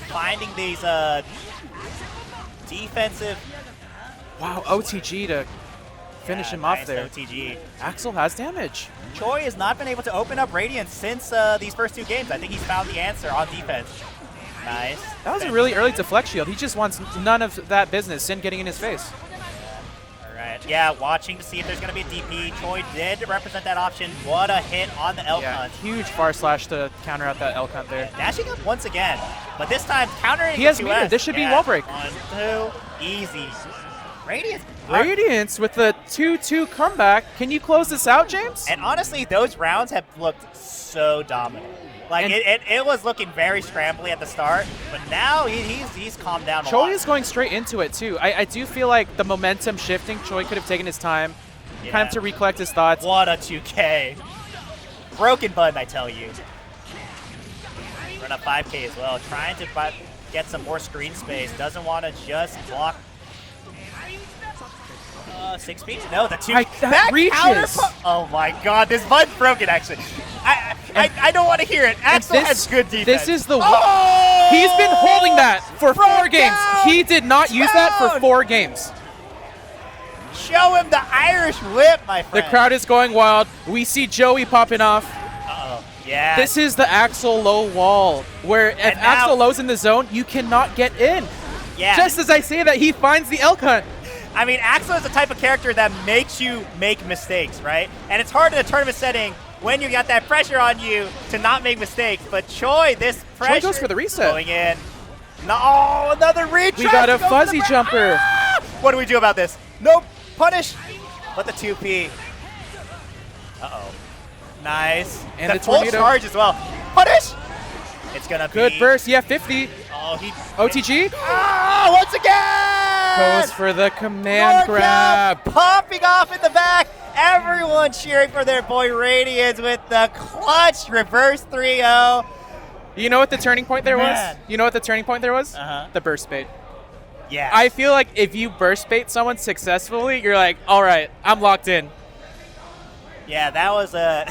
finding these defensive. Wow, OTG to finish him nice off there. OTG. Axel has damage. Choi has not been able to open up Radiance since these first two games. I think he's found the answer on defense. Nice. That was a really early deflect shield. He just wants none of that business. Sin getting in his face. All right. Yeah, watching to see if there's going to be a DP. Choi did represent that option. What a hit on the Elkun. Yeah, huge far slash to counter out that Elkun there. Dashing up once again, but this time countering. He has the meter. 2S. This should be wall break. 1, 2, easy. Radiance. Radiance with the 2-2 comeback. Can you close this out, James? And honestly, those rounds have looked so dominant. Like, it was looking very scrambly at the start, but now he's calmed down a lot. Choi is going straight into it, too. I do feel like the momentum shifting. Choi could have taken his time, kind of to recollect his thoughts. What a 2K. Broken button, I tell you. Run up 5K as well. Trying to get some more screen space. Doesn't want to just block. 6 feet? No, the 2. That reaches. Oh my god, this button's broken, actually. I don't want to hear it. Axel has good defense. This is the oh! He's been holding that for 4 games. Down. He did not use that for 4 games. Show him the Irish whip, my friend. The crowd is going wild. We see Joey popping off. Uh-oh. Yeah. This is the Axel Low wall, where if Axel Low's in the zone, you cannot get in. Yeah. Just as I say that, he finds the elk hunt. I mean, Axel is the type of character that makes you make mistakes, right? And it's hard in a tournament setting when you got that pressure on you to not make mistakes. But Choi, this pressure. Choi goes for the reset. Going in. No, another retry. We got a fuzzy jumper. Ah! What do we do about this? Nope. Punish. But the 2P. Uh-oh. Nice. And the full tornado. charge as well. Punish. It's going to be. Good burst. Yeah, 50. Oh, he. OTG. Ah, once again. Goes for the command grab. Popping off in the back. Everyone cheering for their boy Radiance with the clutch reverse 3-0. You know what the turning point there Man. was? You know what the turning point there was? Uh-huh. The burst bait. Yeah. I feel like if you burst bait someone successfully, you're like, all right, I'm locked in. Yeah, that was a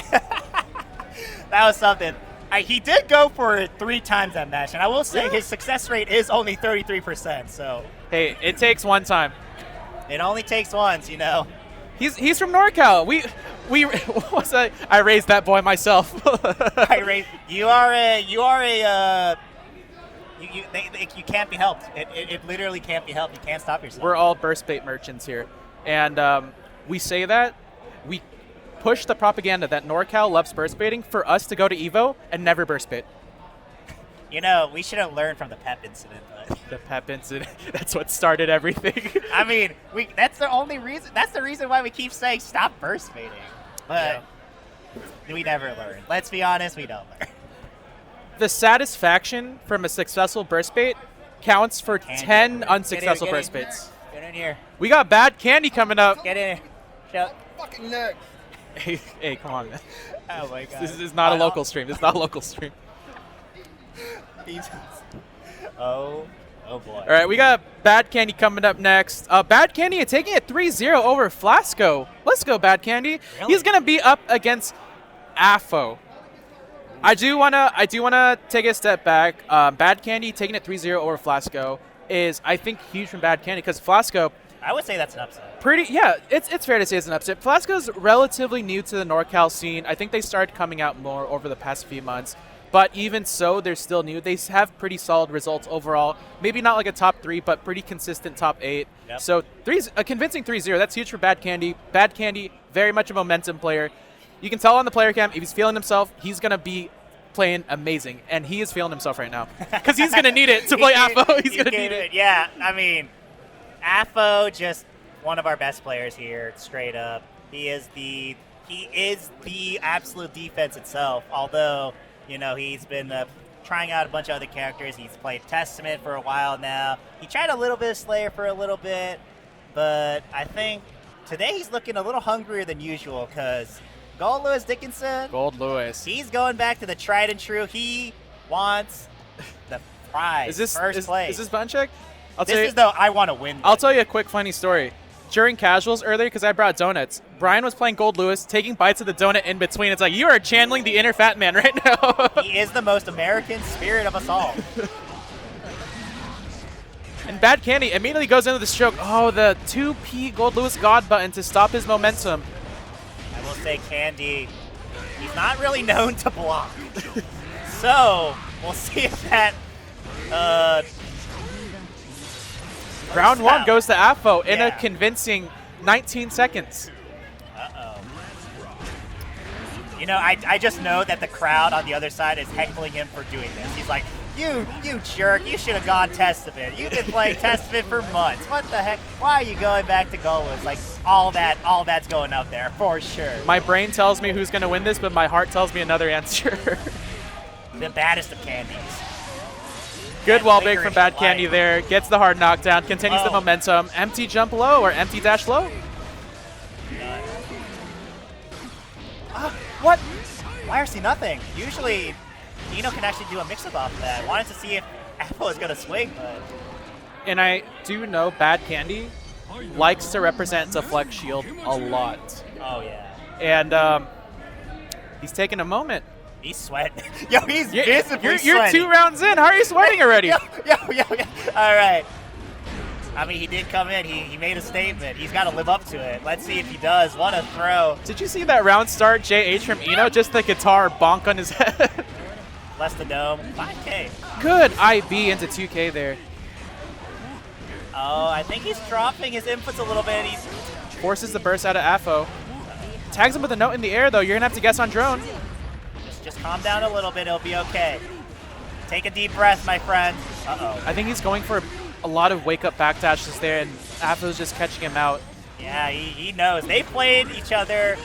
that was something. He did go for it 3 times that match, and I will say his success rate is only 33%. So hey, it takes one time. It only takes once, you know. He's from NorCal. We what was that? I raised that boy myself. You can't be helped. It literally can't be helped. You can't stop yourself. We're all burst bait merchants here, and we say that we push the propaganda that NorCal loves burst baiting for us to go to Evo and never burst bait. You know, we should have learned from the Pep incident. But the Pep incident, that's what started everything. I mean, that's the only reason. That's the reason why we keep saying stop burst baiting. But we never learn. Let's be honest, we don't learn. The satisfaction from a successful burst bait counts for 10 unsuccessful burst baits. Get in here. We got Bad Candy coming up. Get in here. Show. Fucking neck. Hey, come on, man. Oh my god. This is not a local stream. This is not a local stream. Oh boy. All right, we got Bad Candy coming up next. Bad Candy taking it 3-0 over Flasco. Let's go, Bad Candy. Really? He's gonna be up against AFO. I do wanna take a step back. Bad Candy taking it 3-0 over Flasco is, I think, huge from Bad Candy because Flasco. I would say that's an upset. It's fair to say it's an upset. Flasco's relatively new to the NorCal scene. I think they started coming out more over the past few months. But even so, they're still new. They have pretty solid results overall. Maybe not like a top 3, but pretty consistent top 8. Yep. So a convincing 3-0. That's huge for Bad Candy. Bad Candy, very much a momentum player. You can tell on the player cam, if he's feeling himself, he's going to be playing amazing. And he is feeling himself right now. Because he's going to need it to play AFO. He's going to need it. Yeah, I mean, AFO, just one of our best players here, straight up. He is the absolute defense itself, although... You know, he's been trying out a bunch of other characters. He's played Testament for a while now. He tried a little bit of Slayer for a little bit, but I think today he's looking a little hungrier than usual because Gold Lewis Dickinson, Gold Lewis. He's going back to the tried and true. He wants the prize, first place. Is this button check? I want to win. I'll tell you a quick funny story. During casuals earlier, because I brought donuts, Brian was playing Gold Lewis, taking bites of the donut in between. It's like, you are channeling the inner fat man right now. He is the most American spirit of us all. And Bad Candy immediately goes into the stroke. Oh, the 2P Gold Lewis God button to stop his momentum. I will say Candy, he's not really known to block. So, we'll see if that... Round 1 goes to AFO in a convincing 19 seconds. Uh-oh. You know, I just know that the crowd on the other side is heckling him for doing this. He's like, you jerk, you should have gone Testament. You've been playing Testament for months. What the heck? Why are you going back to Golos? Like, all that's going out there, for sure. My brain tells me who's going to win this, but my heart tells me another answer. The baddest of candies. Good wall big from Bad Candy there. Gets the hard knockdown. Continues the momentum. Empty jump low or empty dash low. What? Why RC nothing? Usually, Dino can actually do a mix-up off of that. Wanted to see if Apple is going to swing, but... And I do know Bad Candy likes to represent Deflect Shield a lot. Oh, yeah. And he's taking a moment. He's sweating. Yo, he's visibly You're sweating. 2 rounds in. How are you sweating already? Yo. All right. I mean, he did come in. He made a statement. He's got to live up to it. Let's see if he does. What a throw. Did you see that round start JH from Eno? Just the guitar bonk on his head. Bless the dome. 5K. Good IB into 2K there. Oh, I think he's dropping his inputs a little bit. He's Forces the burst out of Afo. Tags him with a note in the air, though. You're going to have to guess on drone. just calm down a little bit. It'll be okay. Take a deep breath, my friend. Uh-oh. I think he's going for a lot of wake-up backdashes there, and Afo's just catching him out. Yeah, he knows. They played each other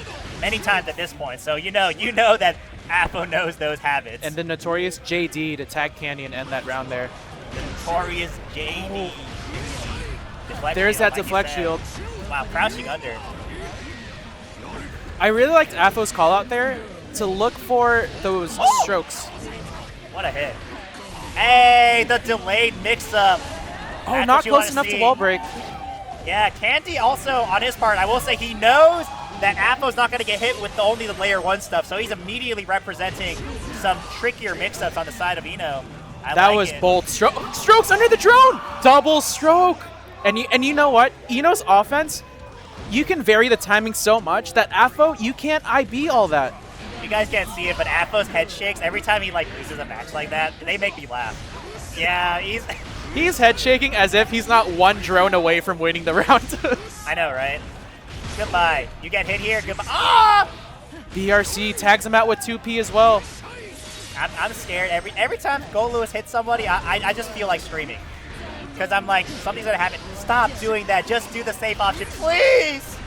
many times at this point, so you know that Afo knows those habits. And the notorious JD to tag Candy and end that round there. The notorious JD. There's that deflect shield. Wow, crouching under. I really liked Afo's call out there to look for those strokes. What a hit. Hey, the delayed mix-up. Oh, That's not what you close wanna enough see. to wall break. Yeah, Candy also, on his part, I will say he knows that Afo's not going to get hit with only the layer 1 stuff, so he's immediately representing some trickier mix-ups on the side of Eno. That was bold. Strokes under the drone! Double stroke! And you know what? Eno's offense, you can vary the timing so much that Afo, you can't IB all that. You guys can't see it, but Afo's head shakes every time he loses a match like that. They make me laugh. Yeah, He's head shaking as if he's not one drone away from winning the round. I know, right? Goodbye. You get hit here. Goodbye. Ah! BRC tags him out with 2P as well. I'm scared. Every time GUILDHOUSE hits somebody, I just feel like screaming. Because I'm like, something's going to happen. Stop doing that. Just do the safe option. Please!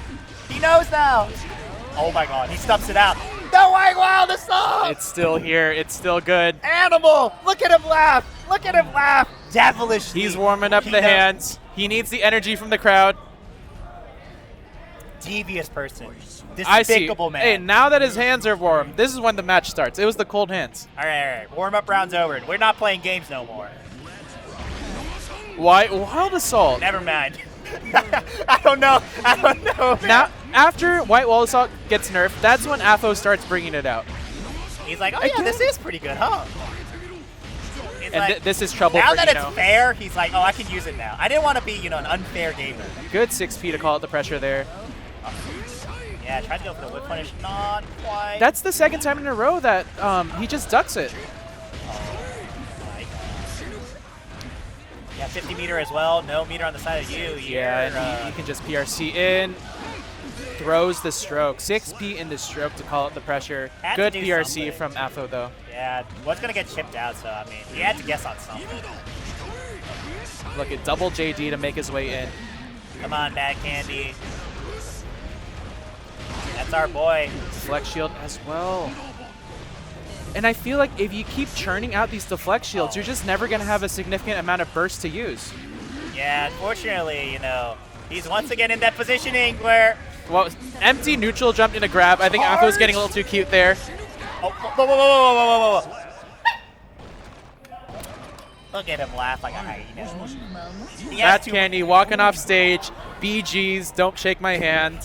He knows now. Oh my god. He stuffs it out. No way! Wow, the song! It's still here. It's still good. Animal! Look at him laugh! Look at him laugh! Devilish. He's warming up the hands. He needs the energy from the crowd. Devious person. I see. Despicable man. Hey, now that his hands are warm, this is when the match starts. It was the cold hands. All right. Warm-up round's over. We're not playing games no more. Why? Wild Assault. Never mind. I don't know. Man. Now, after White Wall Assault gets nerfed, that's when Afo starts bringing it out. He's like, oh yeah, this is pretty good, huh? He's And like, this is trouble now for that Eno. it's fair, he's like, oh, I can use it now. I didn't want to be, an unfair gamer. Good 6P to call out the pressure there. Yeah, tried to go for the whip punish, not quite. That's the second time in a row that he just ducks it. Yeah, 50 meter as well. No meter on the side of you. Yeah, and he can just PRC in. Throws the stroke. 6P in the stroke to call out the pressure. Had to Good do PRC something. from Afo, though. Yeah, was going to get chipped out, so, I mean, he had to guess on something. Look at double JD to make his way in. Come on, Bad Candy. That's our boy. Deflect shield as well. And I feel like if you keep churning out these deflect shields, you're just never going to have a significant amount of burst to use. Yeah, unfortunately, he's once again in that positioning where... Well, empty neutral jumped in a grab. I think Afo's getting a little too cute there. Oh, whoa. Look at him laugh like a hyena. That's Candy walking off stage. BGs, don't shake my hand.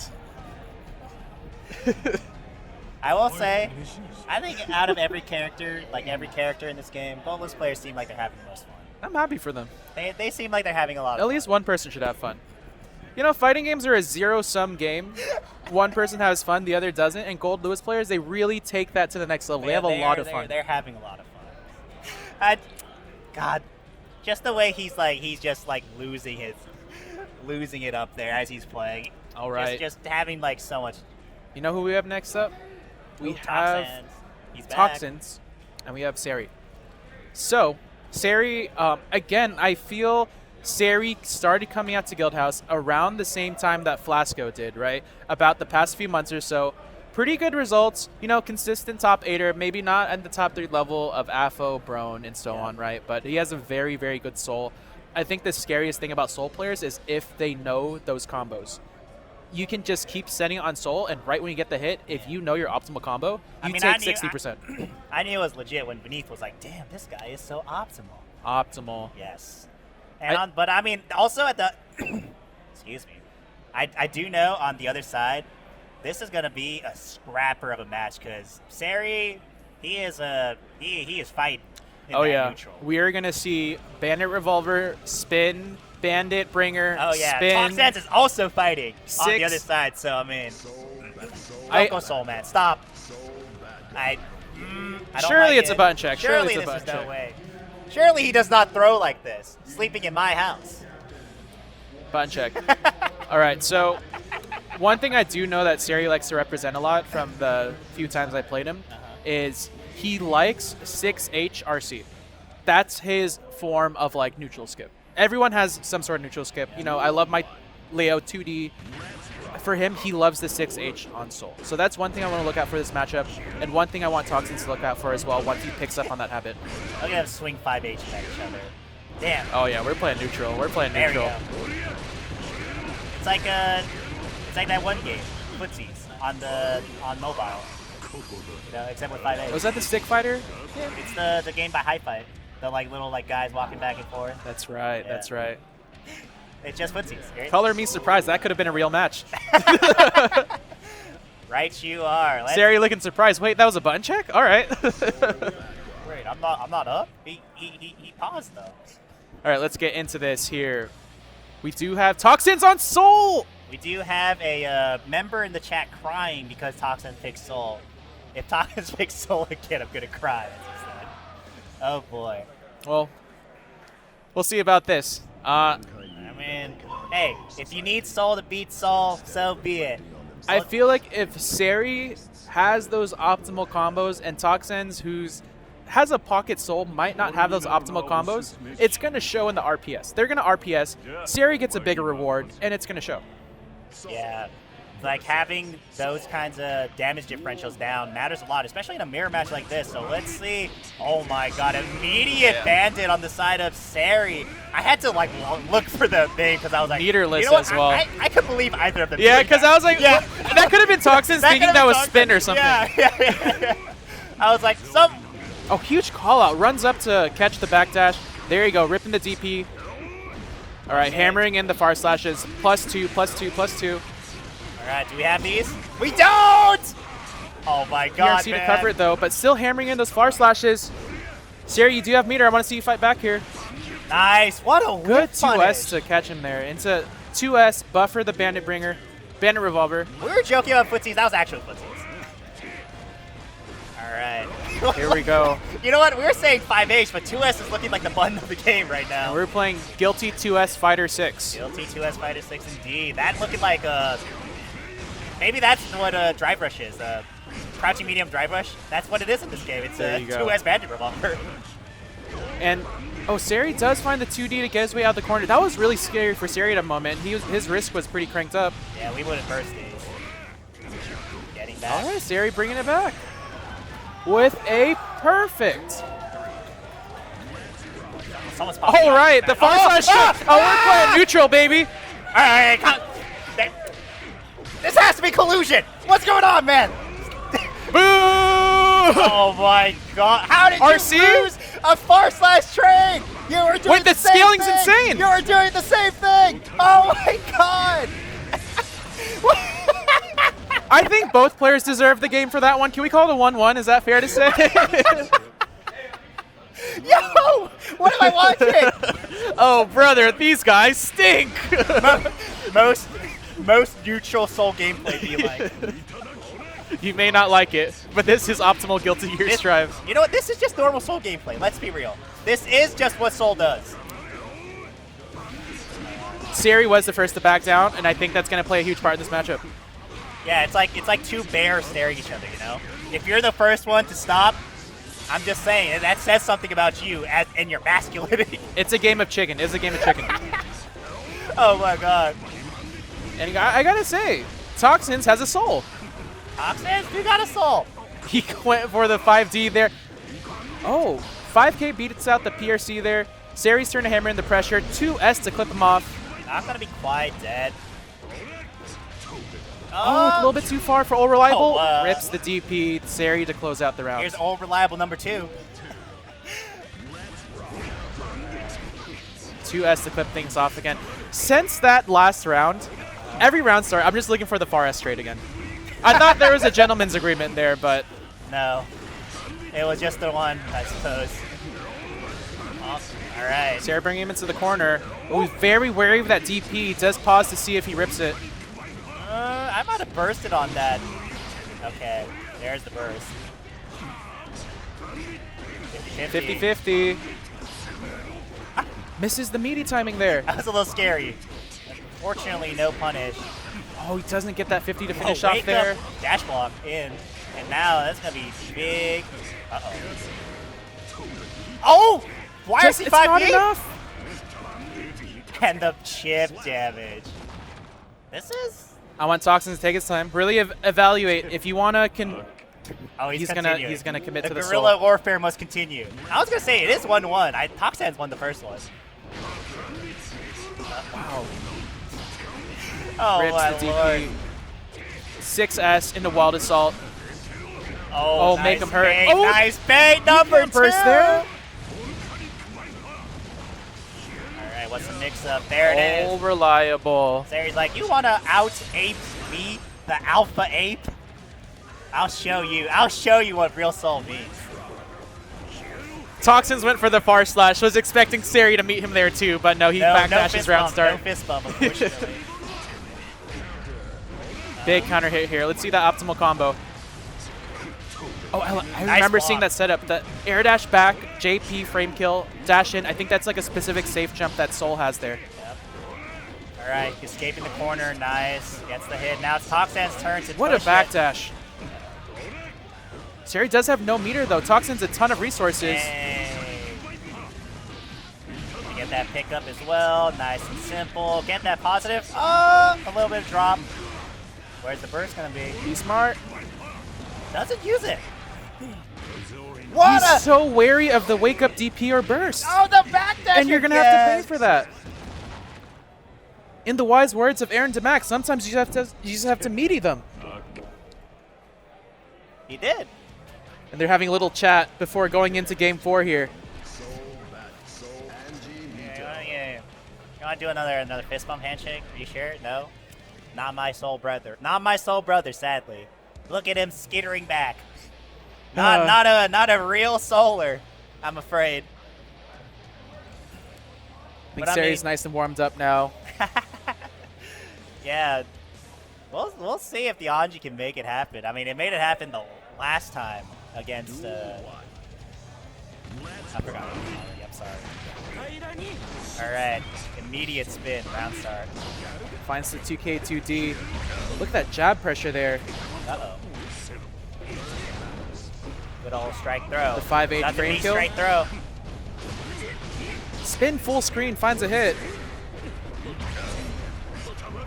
I will say, I think out of every character in this game, GUILDHOUSE players seem like they're having the most fun. I'm happy for them. They seem like they're having a lot of At fun. least one person should have fun. Fighting games are a zero-sum game. One person has fun, the other doesn't. And GUILDHOUSE players, they really take that to the next level. They have a lot of fun. They're having a lot of fun. God, just the way he's just losing it up there as he's playing. All right. Just having so much. You know who we have next up? We have Toxins. He's back. Toxins, and we have Sari. So, Sari, again, I feel Sari started coming out to Guildhouse around the same time that Flasco did, right? About the past few months or so. Pretty good results, consistent top 8er, maybe not at the top 3 level of Afo, Brone, and so on, right? But he has a very, very good soul. I think the scariest thing about soul players is if they know those combos. You can just keep setting it on soul, and right when you get the hit, if you know your optimal combo, you take 60%. I knew it was legit when Beneath was like, damn, this guy is so optimal. Optimal. Yes. And but I mean, also at the excuse me, I do know on the other side, this is gonna be a scrapper of a match because Sari, He is he is fighting. In Oh that yeah, neutral. we are gonna see Bandit Revolver spin, Bandit Bringer, Oh yeah, spin. Toxins is also fighting on the 6. other side. So I mean, I- don't go Soul Man, stop. I don't Surely like it's it. a button check. Surely Surely it's a this button is no check. way. Surely he does not throw like this, sleeping in my house. Button check. All right, so one thing I do know that Seri likes to represent a lot from the few times I played him is he likes 6H RC. That's his form of like neutral skip. Everyone has some sort of neutral skip. You know, I love my Leo 2D. For him, he loves the 6H on Soul. So that's one thing I want to look out for this matchup, and one thing I want Toxins to look out for as well once he picks up on that habit. Look at him swing 5H at each other. Damn. Oh yeah, we're playing neutral. We're playing There we neutral. go. It's like that one game, Footsies, on mobile. You know, except with 5H. Was that the stick fighter? It's the game by High Five. The like little like guys walking back and forth. That's right. Yeah. That's right. It's just Footsies. Right? Color me surprised. That could have been a real match. Right, you are. Let's, Seri looking surprised. Wait, that was a button check? All right. wait, I'm not up. He paused though. All right, let's get into this here. We do have Toxins on Soul. We do have a member in the chat crying because Toxin picked Soul. If Toxin picks Soul again, I'm gonna cry. As he said. Oh boy. Well, we'll see about this. I mean, hey, if you need Soul to beat Soul, so be it. I feel like if Seri has those optimal combos and Toxins, who's has a pocket Soul, might not have those optimal combos, it's going to show in the RPS. They're going to RPS. Seri gets a bigger reward, and it's going to show. Yeah, like having those kinds of damage differentials down matters a lot, especially in a mirror match like this. So let's see. Oh my god, immediate Bandit on the side of Seri. I had to like look for the thing because I was like, Meterless you know what? as well. I could believe either of them. Yeah, doing because that. I was like, yeah. that could have been Toxins thinking could've that been was Toxin. spin or something. Yeah. I was like, some. Oh, huge call out. Runs up to catch the backdash. There you go, ripping the DP. All right, hammering in the far slashes. +2, +2, +2. All right, do we have these? We don't! Oh my god, PRC man. to cover it though, but still hammering in those far slashes. Seri, you do have meter. I want to see you fight back here. Nice. What a Good whip 2S punish. to catch him there. Into 2S, buffer the Bandit Bringer, Bandit Revolver. We were joking about footsies. That was actual footsies. All right. Here we go. You know what? We were saying 5H, but 2S is looking like the button of the game right now. And we're playing Guilty 2S Fighter 6. Guilty 2S Fighter 6 indeed. That looking like maybe that's what Drive Rush is. Crouching medium Drive Rush. That's what it is in this game. It's There a you go. 2S Bandit Revolver. And oh, Seri does find the 2D to get his way out the corner. That was really scary for Seri at a moment. His risk was pretty cranked up. Yeah, we wouldn't burst these. Getting back. All right, Seri bringing it back with a perfect. Someone's popping All out. right, the far slash. Oh, we're playing neutral, baby. All right, this has to be collusion. What's going on, man? Boo! Oh my god! How did RC? you lose a far slash trade? You were doing Wait, the same scaling's thing. insane. You were doing the same thing. Oh my god! I think both players deserve the game for that one. Can we call it a 1-1? Is that fair to say? Yo, what am I watching? Oh, brother, these guys stink. most neutral Soul gameplay be like. You may not like it, but this is optimal Guilty Gear This- Strive. You know what? This is just normal Soul gameplay. Let's be real. This is just what Soul does. Seri was the first to back down, and I think that's going to play a huge part in this matchup. Yeah, it's like two bears staring at each other. You know, if you're the first one to stop, I'm just saying that says something about you and your masculinity. It's a game of chicken. It's a game of chicken. Oh my god. And I got to say, Toxins has a soul. Toxins, you got a Soul. He went for the 5D there. Oh, 5K beats out the PRC there. Seri's turn to hammer in the pressure. 2S to clip him off. Not gonna be quite dead. Oh, it's a little bit too far for All Reliable. Oh, Rips the DP. Seri to close out the round. Here's Old Reliable number 2. 2S to clip things off again. Since that last round, every round start, I'm just looking for the far S trade again. I thought there was a gentleman's agreement there, but No. It was just the one, I suppose. Oh, all right. Sarah bringing him into the corner. Oh, he's very wary of that DP. He does pause to see if he rips it. I might have bursted on that. Okay, there's the burst. 50-50. Misses the meaty timing there. That was a little scary. Unfortunately, no punish. Oh, he doesn't get that 50 to finish wake off there. up, dash block in. And now that's going to be big. Uh-oh. Oh! Just, it's not enough. And the chip damage. This is... I want Toxins to take his time. Really evaluate. If you want to... Oh, he's gonna commit to the guerrilla soul. warfare must continue. I was gonna say it is 1-1. Toxan's won the first one. Wow. Oh Rips my the lord. DP. 6S into Wild Assault. Oh, make him hurt. Bait, Oh, nice bait, number 2. burst there. All right, what's the mix-up? There it Oh, is. reliable. Sari's like, you wanna out-ape me, the alpha ape? I'll show you. I'll show you what real soul means. Toxins went for the far slash. Was expecting Sari to meet him there too, but no, he backdashes round start. No fist bump, unfortunately. Big counter hit here. Let's see that optimal combo. Oh, I Nice remember block. seeing that setup. The air dash back, JP frame kill, dash in. I think that's like a specific safe jump that Soul has there. Yep. All right, escaping the corner. Nice. Gets the hit. Now it's Toxan's turn to What a push backdash. Sari does have no meter though. Toxin's a ton of resources. Get that pickup as well. Nice and simple. Get that positive. Oh, a little bit of drop. Where's the burst going to be? Be smart. Doesn't use it. What He's so wary of the wake up DP or burst. Oh, the backdash. And you're going to have to pay for that. In the wise words of Aaron DeMack, sometimes you just have to meaty them. He did. And they're having a little chat before going into game 4 here. Yeah. You want to do another fist bump handshake? Are you sure? No? Not my soul brother. Not my soul brother, sadly. Look at him skittering back. Not a real solar, I'm afraid. I think Sari's nice and warmed up now. Yeah. We'll see if the Anji can make it happen. I mean, it made it happen the last time against I forgot. Yep, sorry. All right, immediate spin, round start. Finds the 2K 2D. Look at that jab pressure there. Uh-oh. Good old strike throw. The 5-8 Not frame the kill. straight throw. Spin full screen, finds a hit.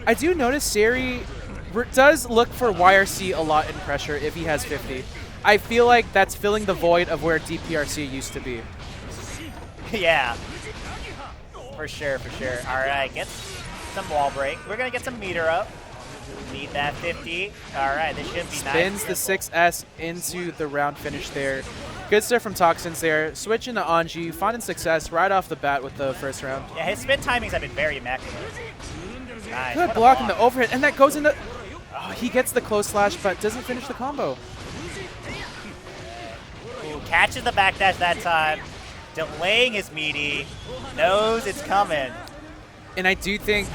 I do notice Sari does look for YRC a lot in pressure if he has 50. I feel like that's filling the void of where DPRC used to be. Yeah. For sure. All right, gets some wall break. We're going to get some meter up. Need that 50. All right, this should be nice. Spins the 6S into the round finish there. Good stuff from Toxins there. Switch into Anji, finding success right off the bat with the first round. Yeah, his spin timings have been very immaculate. Nice. Good block in the overhead, and that goes into... Oh, he gets the close slash, but doesn't finish the combo. Ooh, catches the backdash that time. Delaying his meaty. Knows it's coming. And I do think,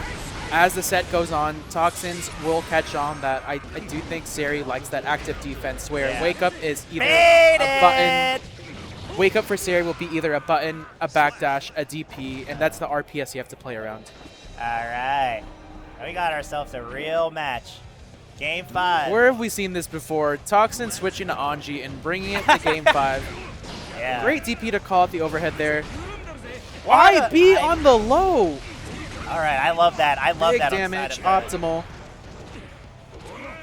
as the set goes on, Toxins will catch on that. I do think Sari likes that active defense where Wake Up is either a button. Wake Up for Sari will be either a button, a backdash, a DP, and that's the RPS you have to play around. All right. We got ourselves a real match. Game 5. Where have we seen this before? Toxin switching to Anji and bringing it to Game 5. Yeah. Great DP to call out the overhead there. What IB on the low. All right, I love that. I love Big that. damage, on side of optimal.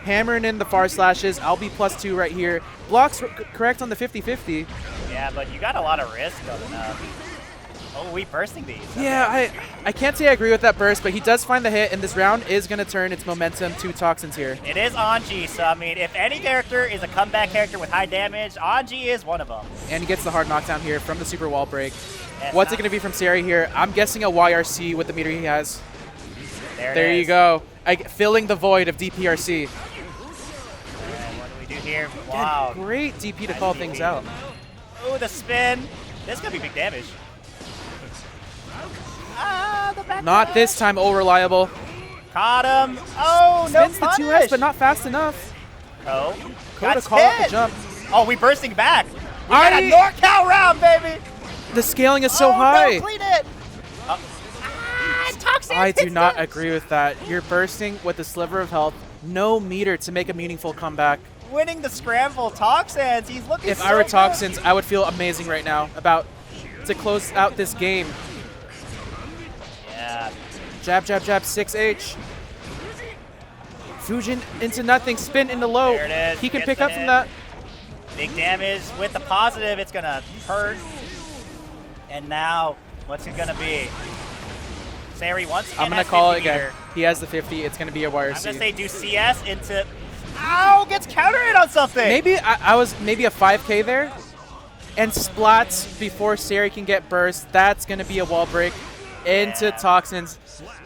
Hammering in the far slashes. I'll be +2 right here. Blocks correct on the 50-50. Yeah, but you got a lot of risk coming up. Oh, we bursting these. Okay. Yeah, I can't say I agree with that burst, but he does find the hit, and this round is going to turn its momentum to Toxins here. It is Anji, so I mean, if any character is a comeback character with high damage, Anji is one of them. And he gets the hard knockdown here from the super wall break. Yes, What's it going to be from Sari here? I'm guessing a YRC with the meter he has. There you go. Filling the void of DPRC. What do we do here? Wow. Great DP to Nice call DP. things out. Oh, the spin. This is going to be big damage. Ah, the back Not dash. this time, oh reliable. Caught him. Oh, no Spins the punish. 2S, but not fast enough. Oh, Go to got call out the hit. jump. Oh, we bursting back. We got a NorCal round, baby. The scaling is so Oh, high. No, clean it. Toxic I do hits not that. agree with that. You're bursting with a sliver of health, no meter to make a meaningful comeback. Winning the scramble, Toxins. He's looking If so I were good. Toxins, I would feel amazing right now about to close out this game. Yeah. Jab, jab, jab, 6H. Fujin into nothing, spin into low. There it is. He can Gets pick the up from hit. that. Big damage with the positive. It's going to hurt. And now, what's it going to be? Sari once again I'm going has to call it 50 again. meter. He has the 50. It's going to be a wire I'm going C. to say do CS into... Ow! Gets countered on something! Maybe I was maybe a 5K there. And splats before Sari can get burst. That's going to be a wall break into Yeah. Toxins.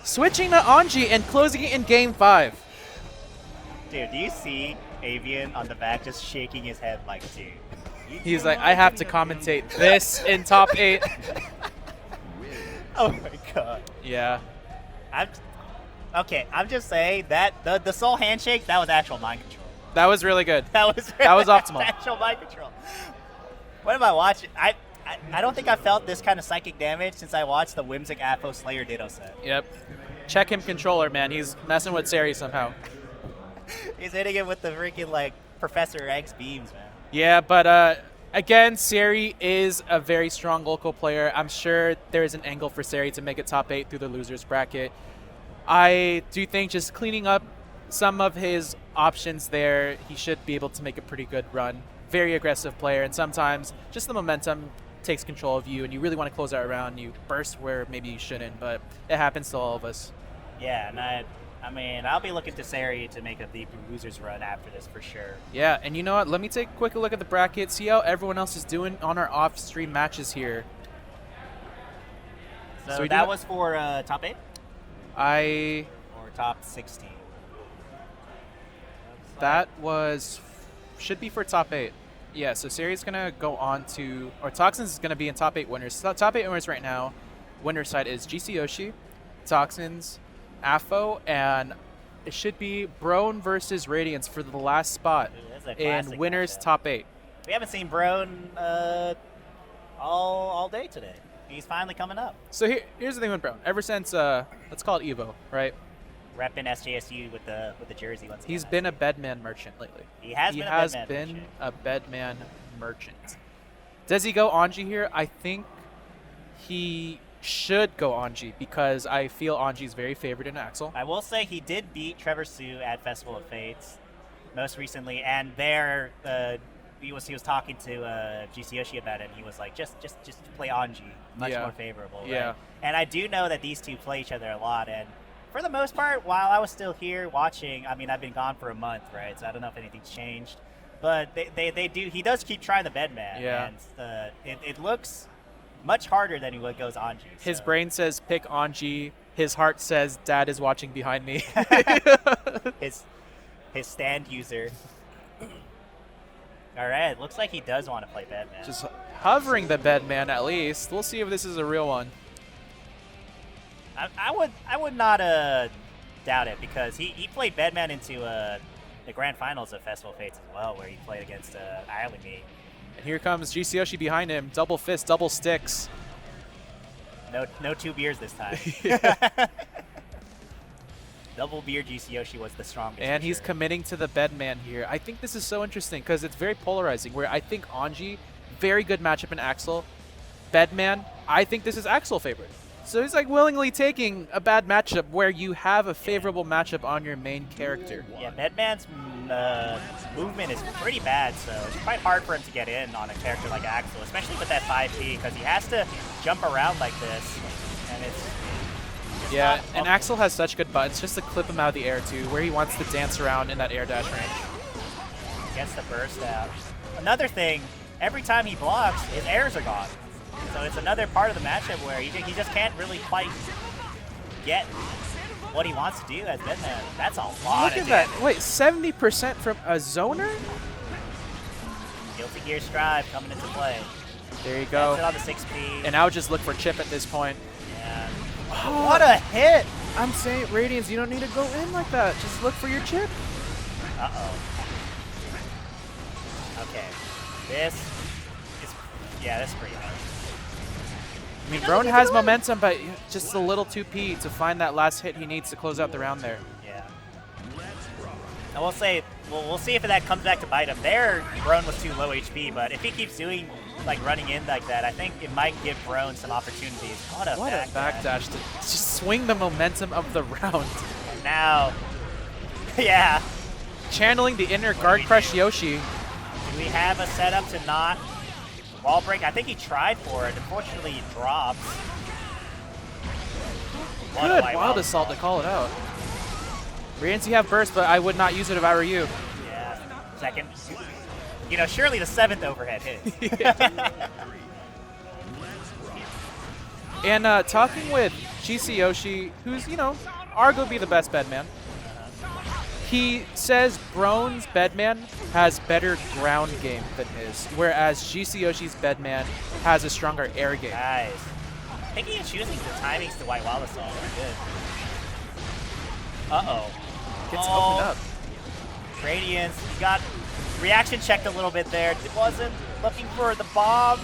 Switching to Anji and closing it in game 5. Dude, do you see Avian on the back just shaking his head like, dude? He's like, I have to commentate this in top 8. Oh my god. Yeah. I'm just saying that the soul handshake, that was actual mind control. That was really good. That was optimal. actual mind control. What am I watching? I don't think I felt this kind of psychic damage since I watched the Whimsic Apo Slayer Ditto set. Yep. Check him controller, man. He's messing with Sari somehow. He's hitting it with the freaking like Professor X beams, man. Yeah, but again, Sari is a very strong local player. I'm sure there is an angle for Sari to make it top 8 through the losers bracket. I do think just cleaning up some of his options there, he should be able to make a pretty good run. Very aggressive player, and sometimes just the momentum takes control of you, and you really want to close out a round. You burst where maybe you shouldn't, but it happens to all of us. Yeah, and I mean, I'll be looking to Sari to make a deep losers run after this for sure. Yeah, and you know what? Let me take a quick look at the bracket, see how everyone else is doing on our off-stream matches here. So that was for top 8? Or top 16? That should be for top 8. Yeah, so Sari's going to go on to, or Toxins is going to be in top 8 winners. So top 8 winners right now, winner side is GC Yoshi, Toxins, AFO, and it should be Brone versus Radiance for the last spot in winners top 8. We haven't seen Brone all day today. He's finally coming up. So here's the thing with Brone. Ever since, let's call it Evo, right? Repping SJSU with the jersey once again. He's been a bedman merchant lately. He has been a bedman merchant. Does he go Anji here? I think he should go Anji because I feel Anji's very favored in Axel. I will say he did beat Trevor Sue at Festival of Fates most recently, and there he was talking to GC Yoshi about it, and he was like, just play Anji, much more favorable. Right? Yeah. And I do know that these two play each other a lot, and for the most part, while I was still here watching, I mean, I've been gone for a month, right? So I don't know if anything's changed. But they do. He does keep trying the bedman. Yeah. And it looks much harder than what goes Anji. His brain says pick Anji. His heart says Dad is watching behind me. his stand user. All right. Looks like he does want to play bedman. Just hovering the bedman at least. We'll see if this is a real one. I would not doubt it because he played bedman into the grand finals of Festival of Fates as well, where he played against Iolimi. And here comes GC Yoshi behind him. Double fist, double sticks. No 2 beers this time. Double beer GC Yoshi was the strongest. And he's committing to the bedman here. I think this is so interesting because it's very polarizing, where I think Anji, very good matchup in Axel. Bedman, I think this is Axel favorite. So he's like willingly taking a bad matchup where you have a favorable matchup on your main character. Yeah, bedman's movement is pretty bad, so it's quite hard for him to get in on a character like Axel, especially with that 5P, because he has to jump around like this, and it's yeah, and Axel has such good buttons just to clip him out of the air too, where he wants to dance around in that air dash range. Gets the burst out. Another thing, every time he blocks, his airs are gone. So it's another part of the matchup where he just can't really quite get what he wants to do as bedman. That's a lot Look of at that. Wait, 70% from a zoner? Guilty Gear Strive coming into play. There you Gets go. it on the 6P. And I would just look for chip at this point. Yeah. Oh, What a hit! I'm saying, Radiance, you don't need to go in like that. Just look for your chip. Uh-oh. Okay. This is... Yeah, that's pretty hard. I mean, Brown has momentum, but just a little too P to find that last hit he needs to close out the round there. Yeah. I will say, we'll see if that comes back to bite him. There, Brown was too low HP, but if he keeps doing, like, running in like that, I think it might give Brown some opportunities. What a backdash to just swing the momentum of the round. And now, yeah. Channeling the inner guard crush Yoshi. Do we have a setup to not wall break? I think he tried for it. Unfortunately, he drops. Good wild assault to call it out. Radiance, you have burst, but I would not use it if I were you. Yeah. Second. You know, surely the 7th overhead hit. And talking with GC Yoshi, who's, you know, arguably the best bedman, he says Brown's bedman has better ground game than his, whereas GC Yoshi's bedman has a stronger air game. Guys, picking and choosing the timings to white wild assault are good. Uh-oh. Gets opened up. Radiance got reaction checked a little bit there. Wasn't looking for the bomb,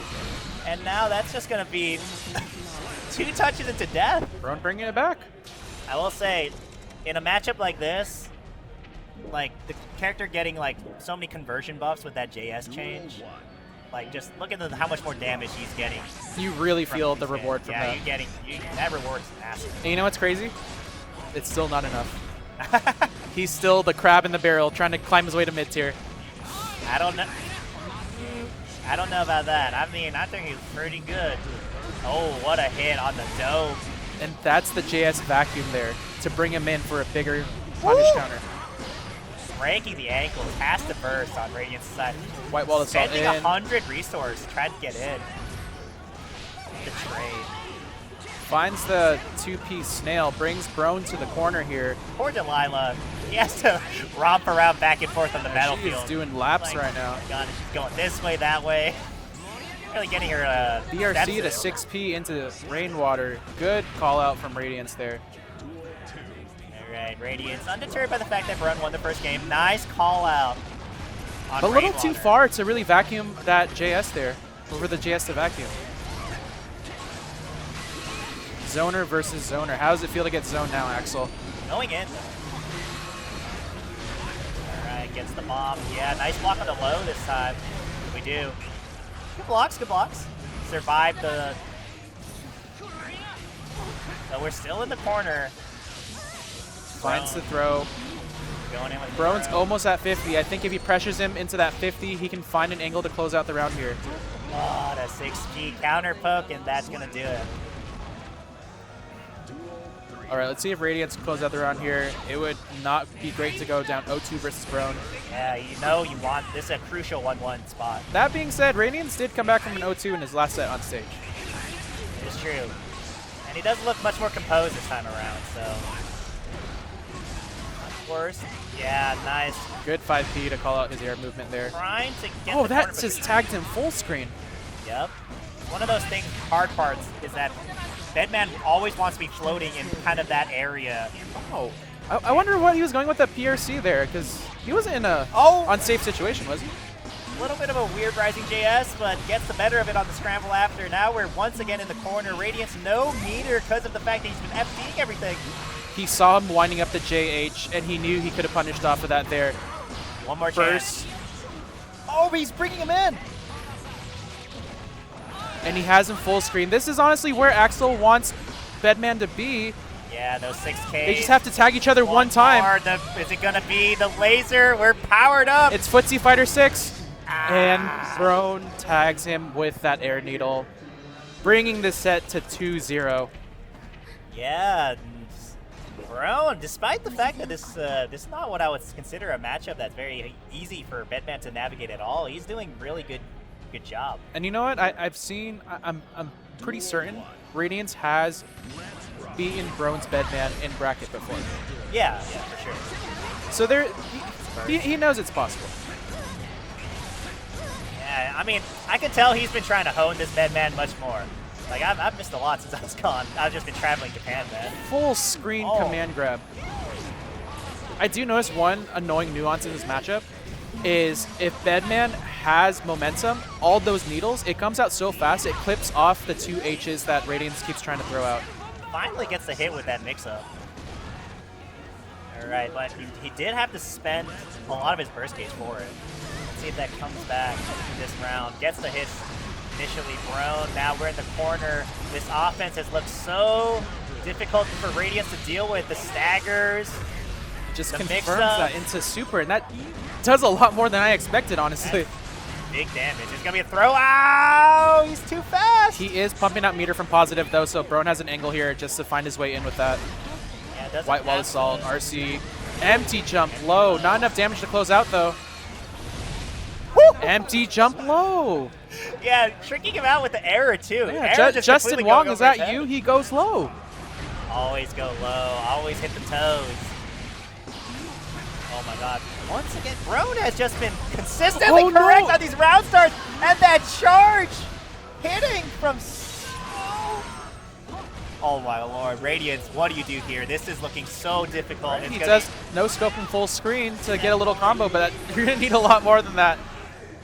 and now that's just going to be 2 touches into death. Brown bringing it back. I will say, in a matchup like this, like the character getting like so many conversion buffs with that JS change, like just look at how much more damage he's getting. You really feel the reward from that. Yeah, that reward's massive. And you know what's crazy? It's still not enough. He's still the crab in the barrel trying to climb his way to mid tier. I don't know about that. I mean, I think he's pretty good. Oh, what a hit on the dome. And that's the JS vacuum there to bring him in for a bigger punish counter. Breaking the ankles, has to burst on Radiant's side. White wall assault Spending in. 100 resource, tried to get in. The trade. Finds the 2-piece snail, brings Brown to the corner here. Poor Delilah. He has to romp around back and forth on the battlefield. She is doing laps right now. Oh my God, she's going this way, that way. Really getting her BRC to 6P into Rainwater. Good call out from Radiance there. Alright, Radiance undeterred by the fact that Brown won the first game. Nice call out. A little too far to really vacuum that JS there. Over the JS to vacuum. Zoner versus Zoner. How does it feel to get zoned now, Axel? Going in. Alright, gets the bomb. Yeah, nice block on the low this time. We do. Good blocks, good blocks. Survived the... So we're still in the corner. Finds the throw. Going in with Brown's almost at 50. I think if he pressures him into that 50, he can find an angle to close out the round here. Oh, the 6G counter poke, and that's going to do it. All right, let's see if Radiance close out the round here. It would not be great to go down 0-2 versus Brown. Yeah, you know you want this is a crucial 1-1 spot. That being said, Radiance did come back from an 0-2 in his last set on stage. It is true. And he does look much more composed this time around, so... Much worse. Yeah, nice. Good 5P to call out his air movement there. Trying to get oh, the that corner, just tagged him full screen. Yep. One of those things, hard parts, is that Bedman always wants to be floating in kind of that area. Oh, I wonder what he was going with that PRC there, because he wasn't in a unsafe situation, was he? A little bit of a weird rising JS, but gets the better of it on the scramble after. Now we're once again in the corner. Radiance no meter because of the fact that he's been FDing everything. He saw him winding up the JH, and he knew he could have punished off of that there. One more Burst. chance. Oh, he's bringing him in. And he has him full screen. This is honestly where Axel wants Bedman to be. Yeah, those 6Ks. They just have to tag each other one time. Is it going to be the laser? We're powered up. It's Footsie Fighter 6. And Brown tags him with that air needle, bringing the set to 2-0. Yeah, Brown, despite the fact that this is not what I would consider a matchup that's very easy for Bedman to navigate at all, he's doing really good job. And you know what? I'm pretty certain Radiance has beaten Brown's Bedman in bracket before. Yeah, for sure. So he knows it's possible. Yeah, I mean, I can tell he's been trying to hone this Bedman much more. Like, I've missed a lot since I was gone. I've just been traveling Japan, man. Full screen command grab. I do notice one annoying nuance in this matchup is if Bedman has momentum, all those needles, it comes out so fast, it clips off the 2 H's that Radiance keeps trying to throw out. Finally gets the hit with that mix-up. All right, but he did have to spend a lot of his burst gauge for it. Let's see if that comes back in this round. Gets the hits initially, Brown. Now we're in the corner. This offense has looked so difficult for Radiance to deal with. The staggers, just the confirms mix-up. that into super, and that does a lot more than I expected, honestly. That's big damage. It's gonna be a throw. Ow! He's too fast. He is pumping out meter from positive though, so Brown has an angle here just to find his way in with that. Yeah, White wall assault, RC, empty jump low. Not enough damage to close out though. Woo! Empty jump low. Yeah, tricking him out with the error too. Yeah, Error just Justin completely Wong, going is over his that head. you? He goes low. Always go low. Always hit the toes. Oh my god. Once again, Brown has just been consistently correct on these round starts. And that charge hitting from so... Oh my lord. Radiance, what do you do here? This is looking so difficult. Right. It's He gonna does no scope and full screen to get a little combo, but you're going to need a lot more than that.